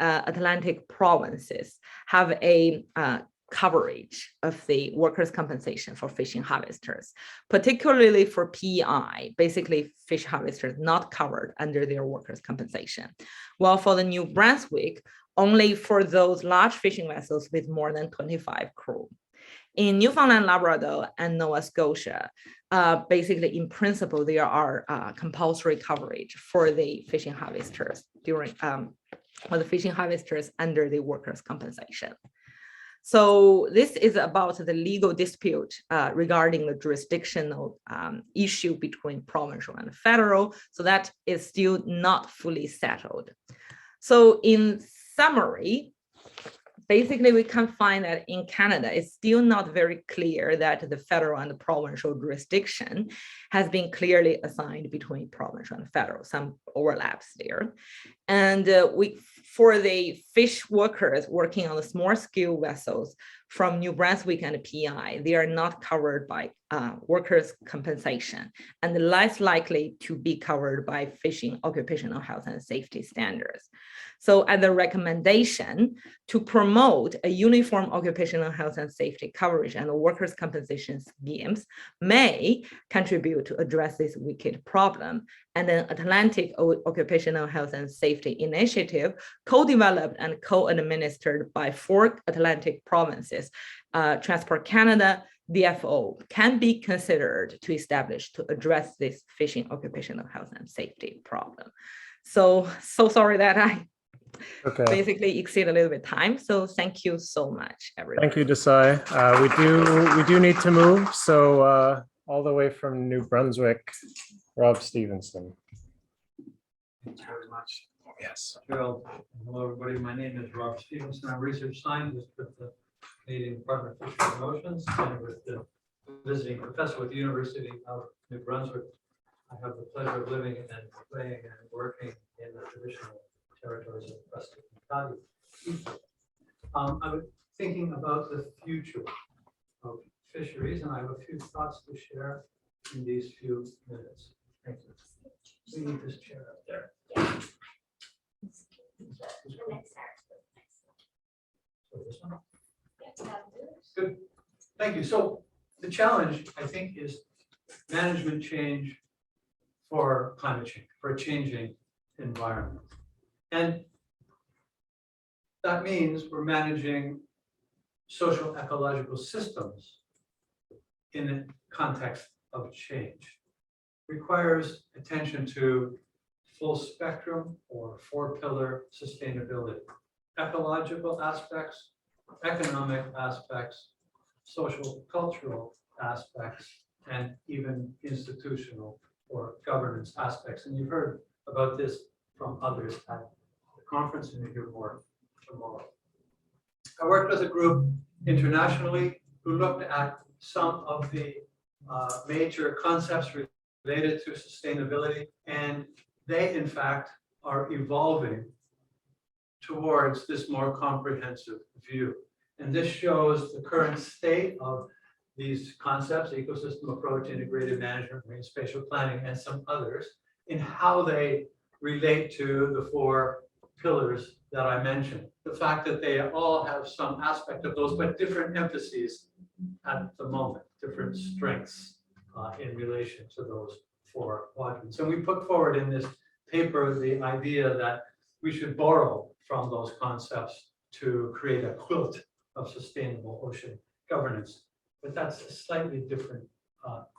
Atlantic provinces have a coverage of the workers' compensation for fishing harvesters, particularly for PEI, basically fish harvesters not covered under their workers' compensation. While for the New Brunswick, only for those large fishing vessels with more than 25 crew. In Newfoundland, Labrador, and Nova Scotia, basically in principle, there are compulsory coverage for the fishing harvesters under the workers' compensation. So this is about the legal dispute regarding the jurisdictional issue between provincial and federal. So that is still not fully settled. So in summary, basically we can find that in Canada, it's still not very clear that the federal and the provincial jurisdiction has been clearly assigned between provincial and federal, some overlaps there. And for the fish workers working on the small scale vessels from New Brunswick and PEI, they are not covered by workers' compensation and less likely to be covered by fishing occupational health and safety standards. So as a recommendation to promote a uniform occupational health and safety coverage and workers' compensation schemes may contribute to address this wicked problem. And an Atlantic Occupational Health and Safety Initiative, co-developed and co-administered by 4 Atlantic provinces, Transport Canada, DFO, can be considered to establish to address this fishing occupational health and safety problem. So sorry that I basically exceed a little bit time. So thank you so much, everyone. Thank you, Desai. We do need to move. So all the way from New Brunswick, Rob Stevenson. Thanks very much. Yes. Gerald, hello, everybody. My name is Rob Stevenson. I'm a research scientist with the Canadian Department of Fisheries and Oceans and with the visiting professor with the University of New Brunswick. I have the pleasure of living and playing and working in the traditional territories of Western Ontario. I was thinking about the future of fisheries, and I have a few thoughts to share in these few minutes. Thank you. We need this chair up there. So this one? Good. Thank you. So the challenge, I think, is management change for climate change, for a changing environment. And that means we're managing social ecological systems in a context of change. Requires attention to full spectrum or 4-pillar sustainability, ecological aspects, economic aspects, social cultural aspects, and even institutional or governance aspects. And you've heard about this from others at the conference, and you'll hear more tomorrow. I worked with a group internationally who looked at some of the major concepts related to sustainability, and they in fact are evolving towards this more comprehensive view. And this shows the current state of these concepts: ecosystem approach, integrated management, marine spatial planning, and some others, in how they relate to the 4 pillars that I mentioned. The fact that they all have some aspect of those, but different emphases at the moment, different strengths in relation to those 4 quadrants. And we put forward in this paper the idea that we should borrow from those concepts to create a quilt of sustainable ocean governance. But that's a slightly different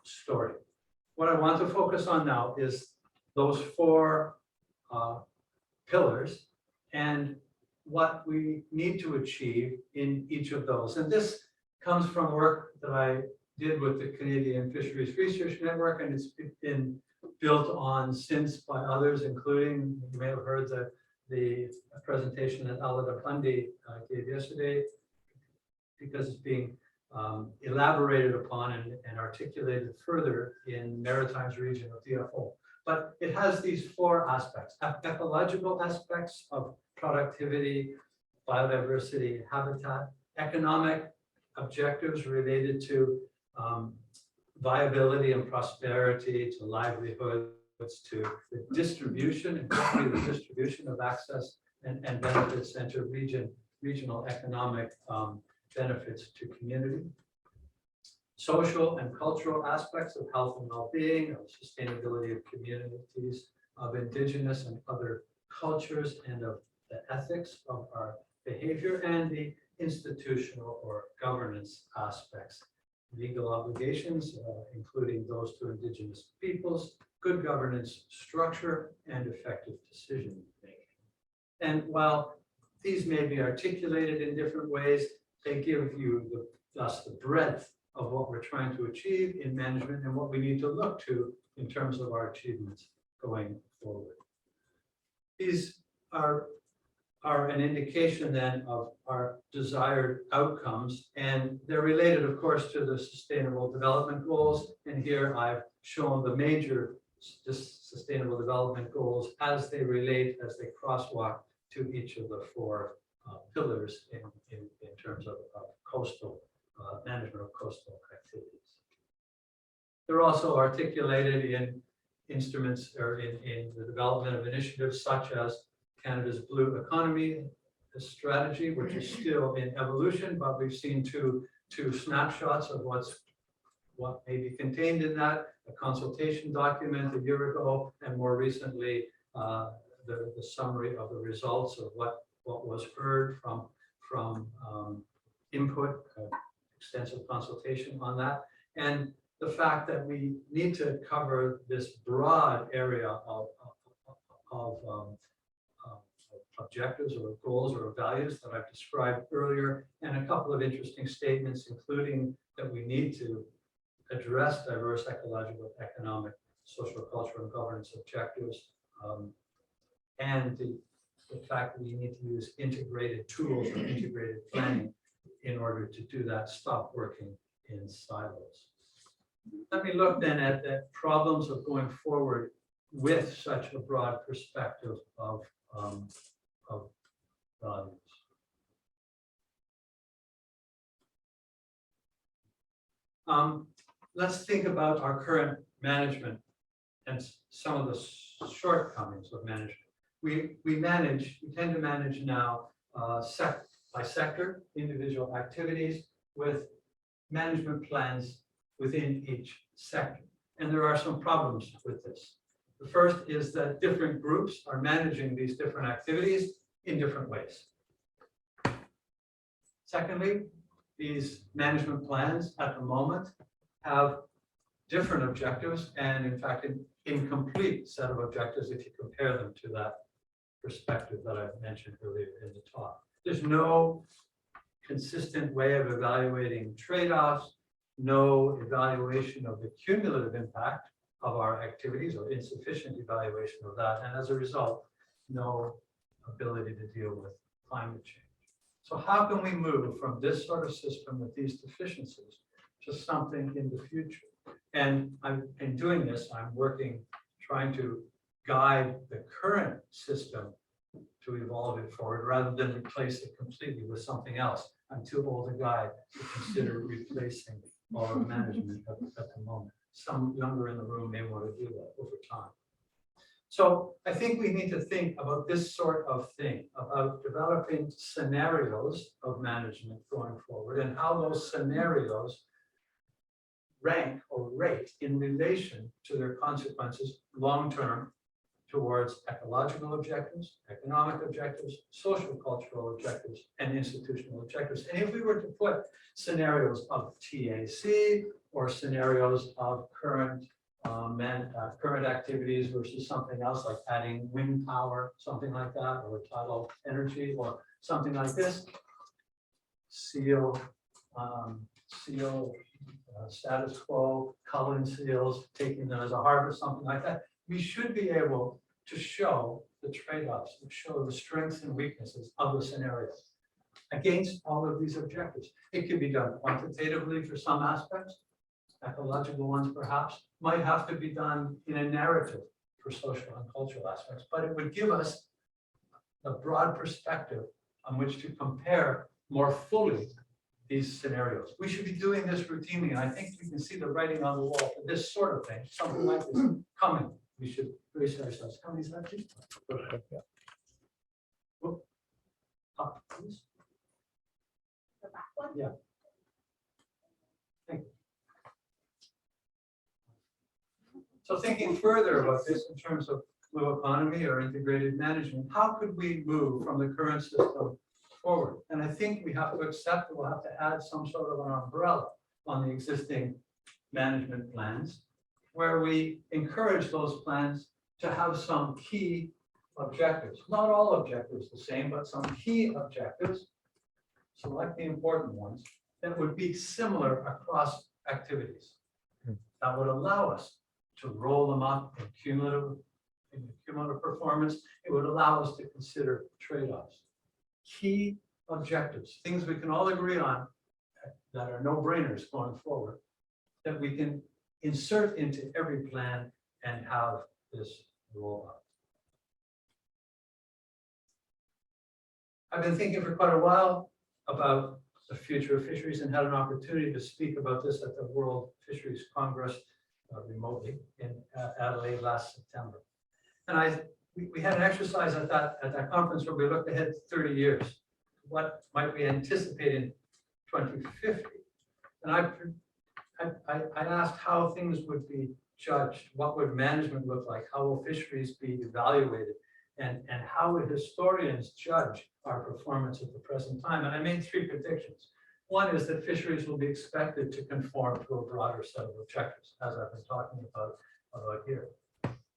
story. What I want to focus on now is those 4 pillars and what we need to achieve in each of those. And this comes from work that I did with the Canadian Fisheries Research Network, and it's been built on since by others, including, you may have heard the presentation that Alada Pandi gave yesterday, because it's being elaborated upon and articulated further in Maritimes region of DFO. But it has these 4 aspects: ecological aspects of productivity, biodiversity, habitat, economic objectives related to viability and prosperity, to livelihoods, to the distribution, and particularly the distribution of access and benefits, and to regional economic benefits to community. Social and cultural aspects of health and well-being, of sustainability of communities, of indigenous and other cultures, and of the ethics of our behavior, and the institutional or governance aspects. Legal obligations, including those to indigenous peoples, good governance structure, and effective decision making. And while these may be articulated in different ways, they give you thus the breadth of what we're trying to achieve in management and what we need to look to in terms of our achievements going forward. These are an indication then of our desired outcomes, and they're related, of course, to the Sustainable Development Goals. And here I've shown the major Sustainable Development Goals as they relate, as they crosswalk to each of the 4 pillars in terms of coastal management of coastal activities. They're also articulated in instruments or in the development of initiatives such as Canada's Blue Economy strategy, which is still in evolution, but we've seen two snapshots of what may be contained in that, a consultation document a year ago, and more recently the summary of the results of what was heard from input, extensive consultation on that, and the fact that we need to cover this broad area of objectives or goals or values that I've described earlier, and a couple of interesting statements, including that we need to address diverse ecological, economic, social, cultural, and governance objectives, and the fact that we need to use integrated tools or integrated planning in order to do that, stop working in silos. Let me look then at the problems of going forward with such a broad perspective of values. Let's think about our current management and some of the shortcomings of management. We tend to manage now by sector, individual activities with management plans within each sector. And there are some problems with this. The first is that different groups are managing these different activities in different ways. Secondly, these management plans at the moment have different objectives, and in fact, an incomplete set of objectives if you compare them to that perspective that I mentioned earlier in the talk. There's no consistent way of evaluating trade-offs, no evaluation of the cumulative impact of our activities, or insufficient evaluation of that, and as a result, no ability to deal with climate change. So how can we move from this sort of system with these deficiencies to something in the future? And in doing this, I'm trying to guide the current system to evolve it forward rather than replace it completely with something else. I'm too old a guy to consider replacing our management at the moment. Some younger in the room may want to do that over time. So I think we need to think about this sort of thing, about developing scenarios of management going forward, and how those scenarios rank or rate in relation to their consequences long-term towards ecological objectives, economic objectives, social cultural objectives, and institutional objectives. And if we were to put scenarios of TAC or scenarios of current current activities versus something else like adding wind power, something like that, or tidal energy, or something like this, seal status quo, culling seals, taking them as a harvest, something like that, we should be able to show the trade-offs, to show the strengths and weaknesses of the scenarios against all of these objectives. It can be done quantitatively for some aspects, ecological ones perhaps, might have to be done in a narrative for social and cultural aspects, but it would give us a broad perspective on which to compare more fully these scenarios. We should be doing this routinely, and I think we can see the writing on the wall for this sort of thing, something like this coming. We should brace ourselves. How many is that, please? Whoop. Up, please. The back one? Yeah. Thank you. So thinking further about this in terms of blue economy or integrated management, how could we move from the current system forward? And I think we have to accept that we'll have to add some sort of an umbrella on the existing management plans, where we encourage those plans to have some key objectives. Not all objectives the same, but some key objectives, select the important ones, that would be similar across activities. That would allow us to roll them up in cumulative performance. It would allow us to consider trade-offs. Key objectives, things we can all agree on that are no-brainers going forward, that we can insert into every plan and have this roll out. I've been thinking for quite a while about the future of fisheries and had an opportunity to speak about this at the World Fisheries Congress remotely in Adelaide last September. And we had an exercise at that conference where we looked ahead 30 years. What might we anticipate in 2050? And I asked how things would be judged. What would management look like? How will fisheries be evaluated? And how would historians judge our performance at the present time? And I made 3 predictions. One is that fisheries will be expected to conform to a broader set of objectives, as I've been talking about here.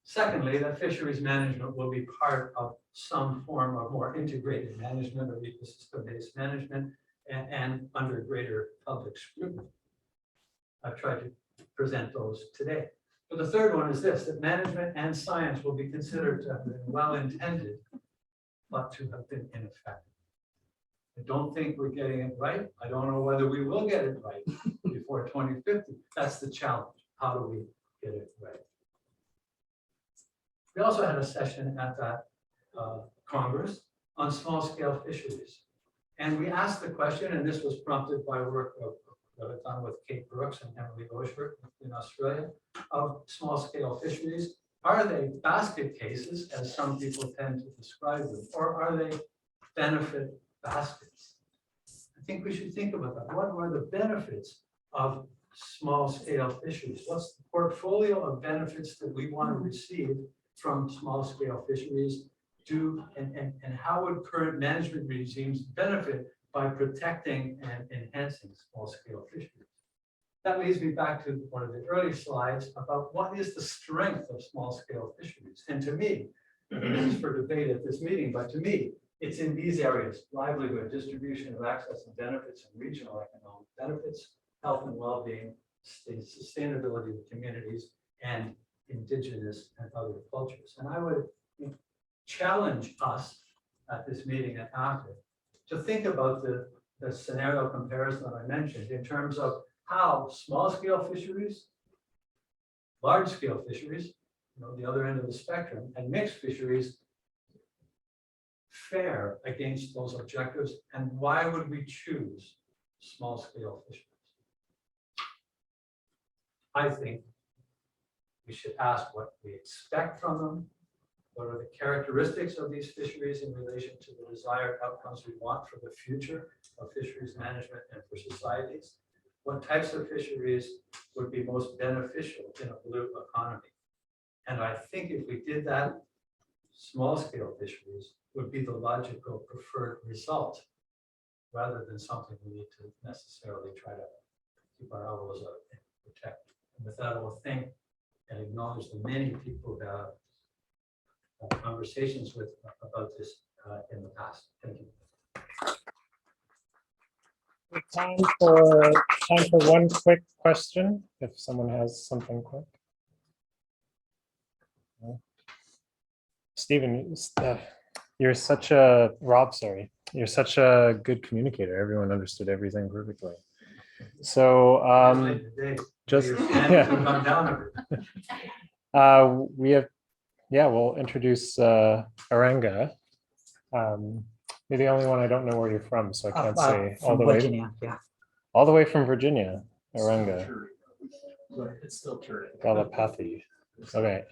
Secondly, that fisheries management will be part of some form of more integrated management or ecosystem-based management and under greater public scrutiny. I've tried to present those today. But the third one is this, that management and science will be considered to have been well-intended, but to have been ineffective. I don't think we're getting it right. I don't know whether we will get it right before 2050. That's the challenge. How do we get it right? We also had a session at that Congress on small-scale fisheries. And we asked the question, and this was prompted by work that I've done with Kate Brooks and Emily Oshberg in Australia, of small-scale fisheries. Are they basket cases, as some people tend to describe them, or are they benefit baskets? I think we should think about that. What are the benefits of small-scale fisheries? What's the portfolio of benefits that we want to receive from small-scale fisheries? And how would current management regimes benefit by protecting and enhancing small-scale fisheries? That leads me back to one of the early slides about what is the strength of small-scale fisheries. And to me, this is for debate at this meeting, but to me, it's in these areas: livelihood, distribution of access and benefits, and regional economic benefits, health and well-being, sustainability of communities, and indigenous and other cultures. And I would challenge us at this meeting and after to think about the scenario comparison that I mentioned in terms of how small-scale fisheries, large-scale fisheries, the other end of the spectrum, and mixed fisheries fare against those objectives, and why would we choose small-scale fisheries? I think we should ask what we expect from them. What are the characteristics of these fisheries in relation to the desired outcomes we want for the future of fisheries management and for societies? what types of fisheries would be most beneficial in a blue economy. And I think if we did that, small scale fisheries would be the logical preferred result, rather than something we need to necessarily try to keep our elbows up and protect. And with that, I will thank and acknowledge the many people that I've had conversations with about this in the past. Thank you. Time for one quick question, if someone has something quick. No? Stephen, you're such a you're such a good communicator. Everyone understood everything perfectly. So just we have, we'll introduce Eranga. You're the only one I don't know where you're from, so I can't say all the Virginia, way. All the way from Virginia, Eranga. It's still true. Galappaththhi. Okay.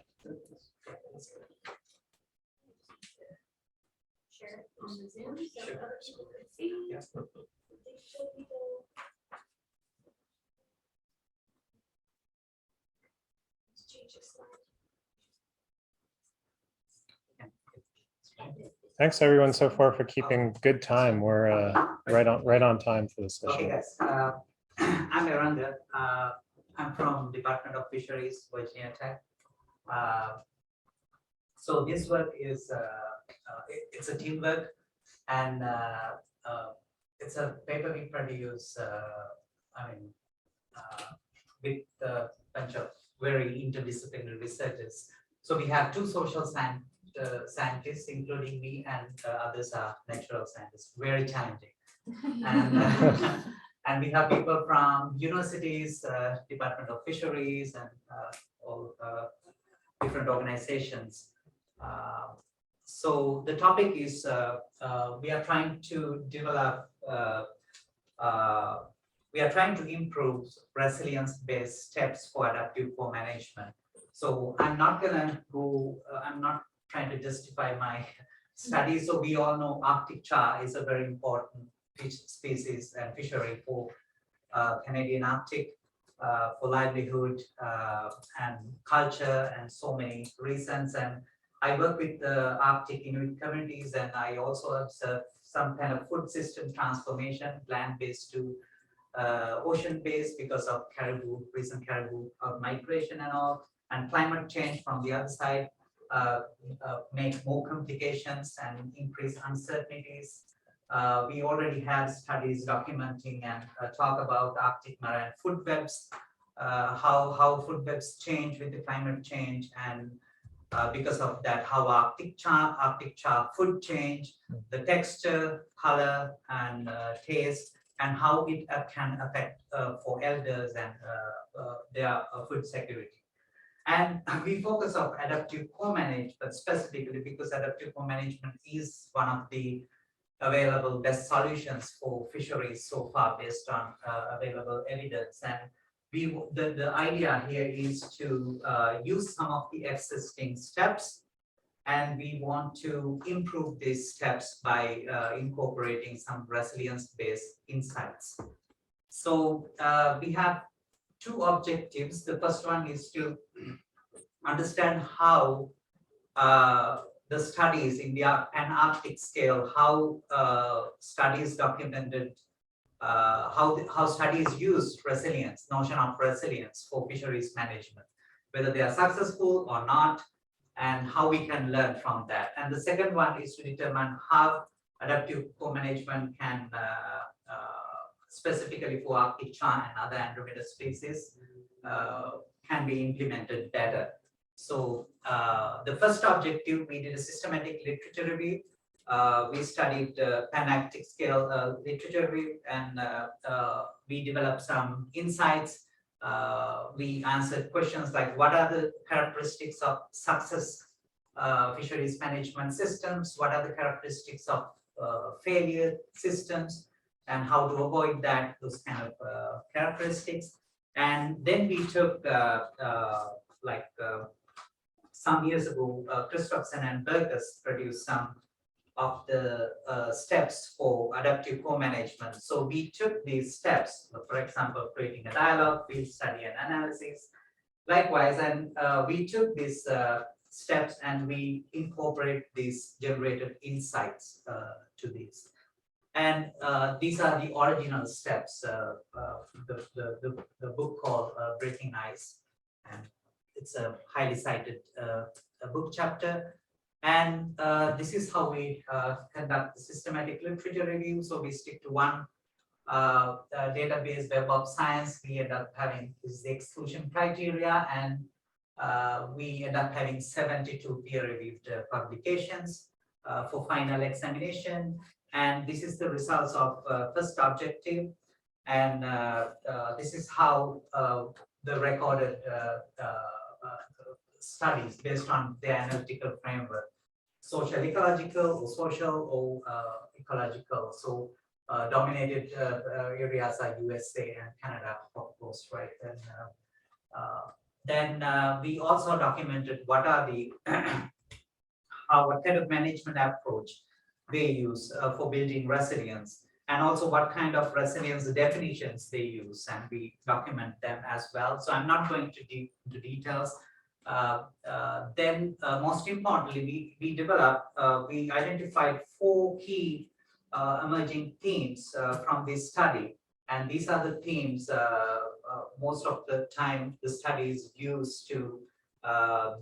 Share it on the Zoom so other people can see. Yes. Let's change the slide. Thanks everyone so far for keeping good time. We're right on time for this Okay, session. guys. I'm Eranga. I'm from Department of Fisheries, Virginia Tech. So this work is it's a teamwork, and it's a paper we produce. With a bunch of very interdisciplinary researchers. So we have two social scientists, including me, and others are natural scientists. Very challenging, and and we have people from universities, Department of Fisheries, and all different organizations. So the topic is we are trying to develop. We are trying to improve resilience-based steps for adaptive co-management. So I'm not gonna go. I'm not trying to justify my study. So we all know Arctic char is a very important fish species and fishery for Canadian Arctic, for livelihood and culture and so many reasons. And I work with the Arctic Inuit communities, and I also observe some kind of food system transformation, land-based to ocean-based, because of caribou, recent caribou migration and all, and climate change from the other side make more complications and increase uncertainties. We already have studies documenting and talk about Arctic marine food webs, how food webs change with the climate change, and because of that, how Arctic char food change, the texture, color, and taste, and how it can affect for elders and their food security. And we focus on adaptive co-management specifically because adaptive co-management is one of the available best solutions for fisheries so far based on available evidence. And the idea here is to use some of the existing steps, and we want to improve these steps by incorporating some resilience-based insights. So we have two objectives. The first one is to understand how the studies in the Pan-Arctic scale, how studies documented, how studies use resilience, notion of resilience for fisheries management, whether they are successful or not, and how we can learn from that. And the second one is to determine how adaptive co-management can, specifically for Arctic char and other Andromeda species, can be implemented better. So the first objective, we did a systematic literature review. We studied Pan-Arctic scale literature review, and we developed some insights. We answered questions like, what are the characteristics of success fisheries management systems? What are the characteristics of failure systems, and how to avoid that, those kind of characteristics. And then we took some years ago, Christopherson and Burgess produced some of the steps for adaptive co-management. So we took these steps, for example, creating a dialogue, field study and analysis. Likewise, and we took these steps and we incorporate these generated insights to these. And these are the original steps, the book called Breaking Ice. And it's a highly cited a book chapter. And this is how we conduct the systematic literature review. So we stick to one database, Web of Science. We end up having is the exclusion criteria, and we end up having 72 peer-reviewed publications for final examination. And this is the results of first objective. And this is how the recorded studies based on the analytical framework, social ecological or social or ecological. So dominated areas are USA and Canada, of course, right? And then we also documented what are the what kind of management approach they use for building resilience, and also what kind of resilience definitions they use, and we document them as well. So I'm not going to into details. Then most importantly, we identified 4 key emerging themes from this study, and these are the themes most of the time the study is used to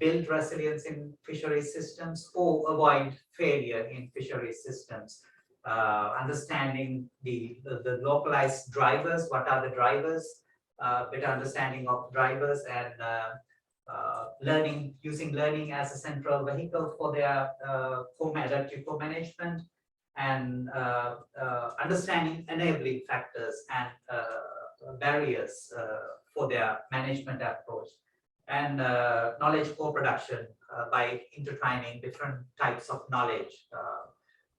build resilience in fisheries systems or avoid failure in fisheries systems. Understanding the localized drivers, what are the drivers, better understanding of drivers, and using learning as a central vehicle for their adaptive co-management, and understanding enabling factors and barriers for their management approach, and knowledge co-production by intertwining different types of knowledge,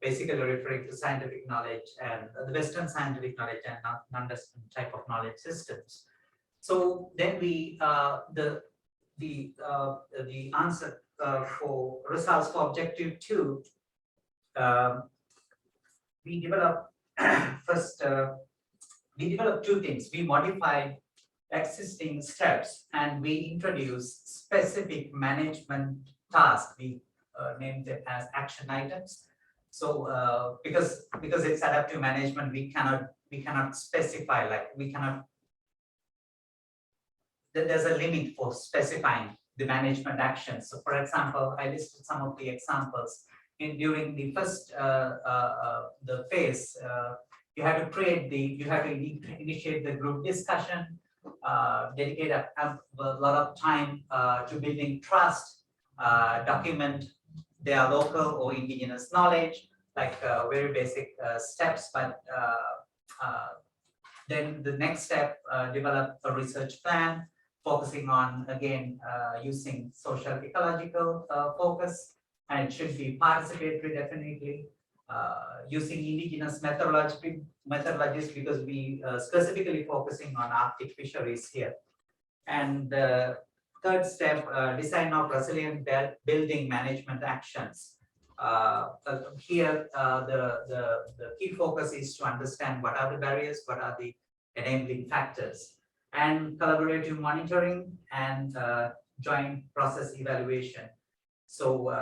basically referring to scientific knowledge and the Western scientific knowledge and non-Western type of knowledge systems. So then we the answer for results for objective 2, we developed first. We developed 2 things. We modified existing steps and we introduced specific management tasks. We named them as action items. So because it's adaptive management, we cannot specify, like we cannot. There's a limit for specifying the management actions. So, for example, I listed some of the examples. During the first the phase, you have to initiate the group discussion, dedicate a lot of time to building trust, document their local or indigenous knowledge, like very basic steps. But then the next step, develop a research plan, focusing on, again, using social ecological focus, and it should be participatory, definitely. Using indigenous methodologies, because we specifically focusing on Arctic fisheries here. And the third step, design of resilient building management actions. Here, the key focus is to understand what are the barriers, what are the enabling factors, and collaborative monitoring and joint process evaluation. So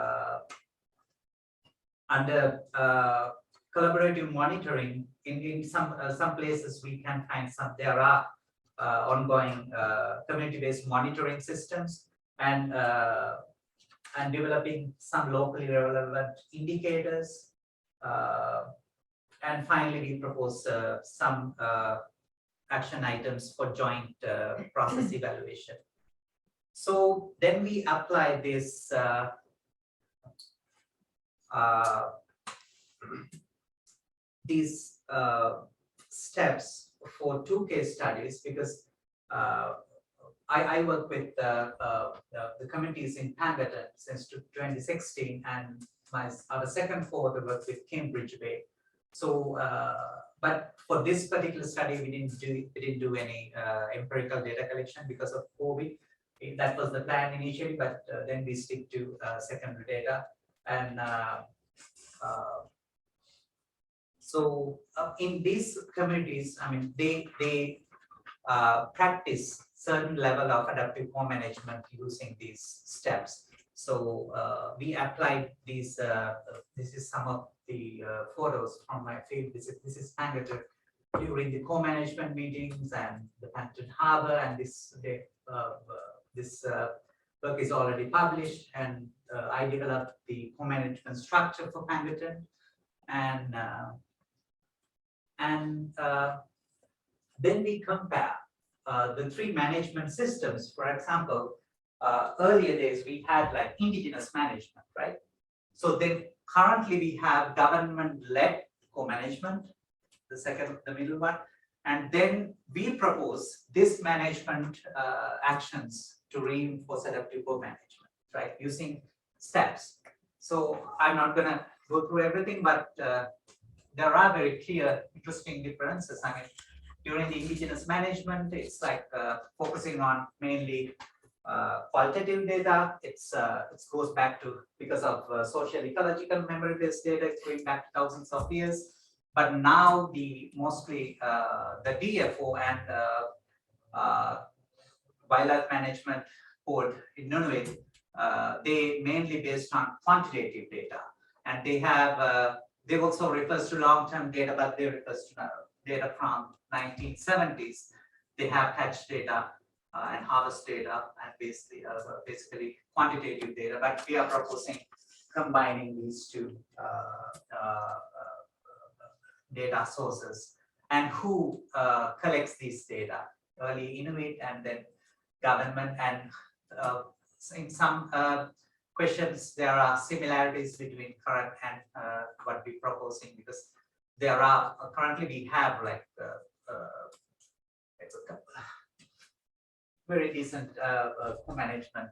under collaborative monitoring, in some places we can find there are ongoing community-based monitoring systems, and developing some locally relevant indicators. And finally, we propose some action items for joint process evaluation. So then we apply this these steps for 2 case studies, because I work with the communities in Pangaton since 2016, and our second cohort work with Cambridge Bay. So, but for this particular study, we didn't do any empirical data collection because of COVID. That was the plan initially, but then we stick to secondary data. And So in these communities, I mean, they practice certain level of adaptive co-management using these steps. So we applied these. This is some of the photos from my field visit. This is Pangaton during the co-management meetings and the Pangaton Harbor, and this work is already published, and I developed the co-management structure for Pangaton, and then we compare the three management systems. For example, earlier days we had like indigenous management, right? So then currently we have government-led co-management, the middle one, and then we propose this management actions to reinforce adaptive co-management, right? Using steps. So I'm not gonna go through everything, but there are very clear, interesting differences. I mean, during the indigenous management, it's like focusing on mainly qualitative data. It goes back to, because of social ecological memory-based data, it's going back to thousands of years. But now the mostly the DFO and wildlife management board in Nunavut, they mainly based on quantitative data, and they have they also refers to long-term data, but they refers to data from 1970s. They have hatch data and harvest data and basically quantitative data, but we are proposing combining these two data sources. And who collects these data? Early Inuit and then government, and in some questions there are similarities between current and what we're proposing, because there are currently we have like very decent co-management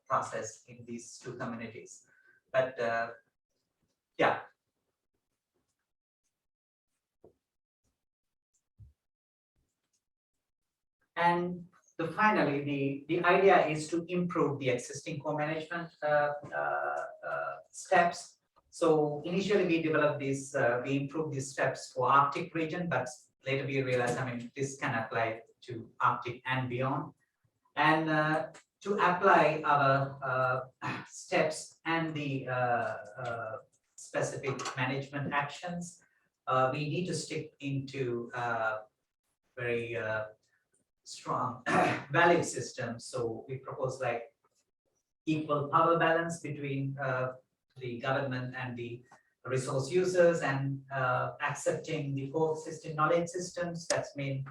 process in these two communities, but yeah. And finally, the idea is to improve the existing co-management steps. So initially we developed this, we improved these steps for Arctic region, but later we realized, I mean, this can apply to Arctic and beyond. And to apply our steps and the specific management actions, we need to stick into very strong value system. So we propose like equal power balance between the government and the resource users, and accepting the coexisting knowledge systems. That's mean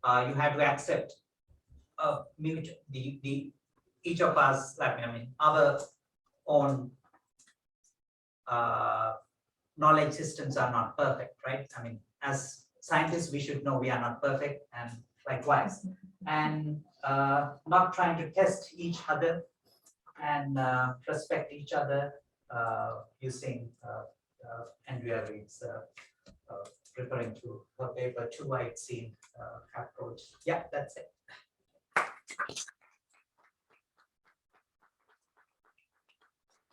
you have to accept each of us, like I mean our own knowledge systems are not perfect, right? I mean, as scientists we should know we are not perfect, and likewise, and not trying to test each other, and respect each other using Andrea Reed's referring to her paper 2 I'd seen approach. Yeah, that's it.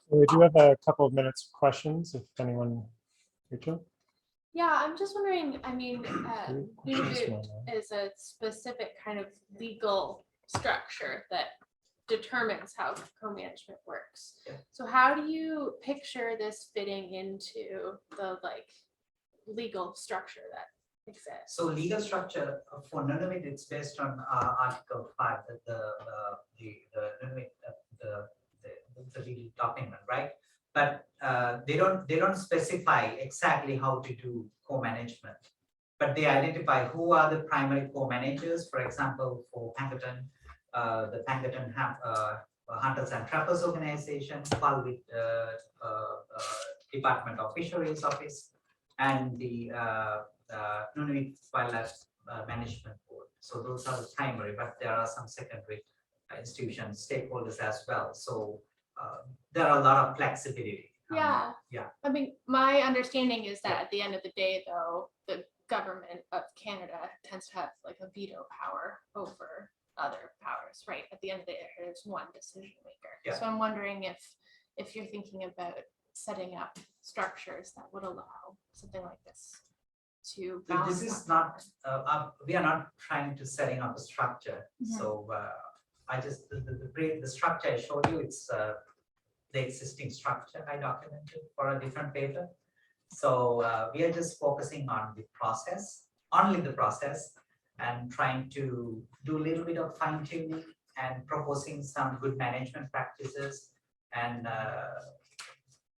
We do have a couple of minutes of questions if anyone, Rachel. Yeah, I'm just wondering, I mean, Nunavut is a specific kind of legal structure that determines how co-management works. Yeah. So how do you picture this fitting into the like legal structure that exists? So legal structure for Nunavut, it's based on Article 5, the Nunavut, the legal document, right? But they don't specify exactly how to do co-management, but they identify who are the primary co-managers. For example, for Pangaton, the Pangaton Hunters and Trappers Organization, filed with Department of Fisheries Office, and the Nunavut Wildlife Management Board. So those are the primary, but there are some secondary institutions, stakeholders as well. So there are a lot of flexibility. Yeah. Yeah. I mean, my understanding is that at the end of the day, though, the government of Canada tends to have like a veto power over other powers, right? At the end of the day, there's one decision maker. Yeah. So I'm wondering if you're thinking about setting up structures that would allow something like this to So balance. this is that. not, we are not trying to setting up a structure. Mhm. So I just, the structure I showed you, it's the existing structure I documented for a different paper. So we are just focusing on the process, only the process, and trying to do a little bit of fine tuning and proposing some good management practices. And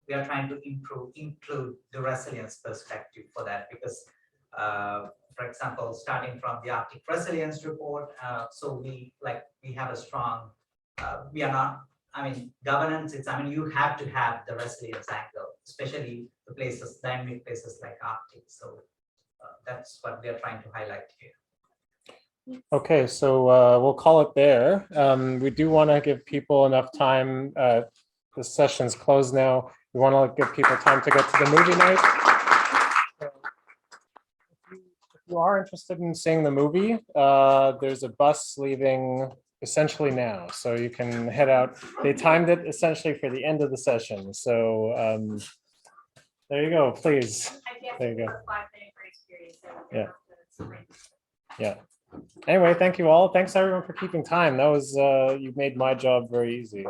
we are trying to include the resilience perspective for that, because for example, starting from the Arctic Resilience Report, so we have a strong, we are not, I mean, governance, it's, I mean, you have to have the resilience angle, especially the places, dynamic places like Arctic. So that's what we are trying to highlight here. Okay, so we'll call it there. We do want to give people enough time. The session's closed now. We want to give people time to get to the movie night. So if you are interested in seeing the movie, there's a bus leaving essentially now, so you can head out. They timed it essentially for the end of the session. So there you go, please. There you go. Yeah. Yeah. Anyway, thank you all. Thanks everyone for keeping time. That was, you made my job very easy.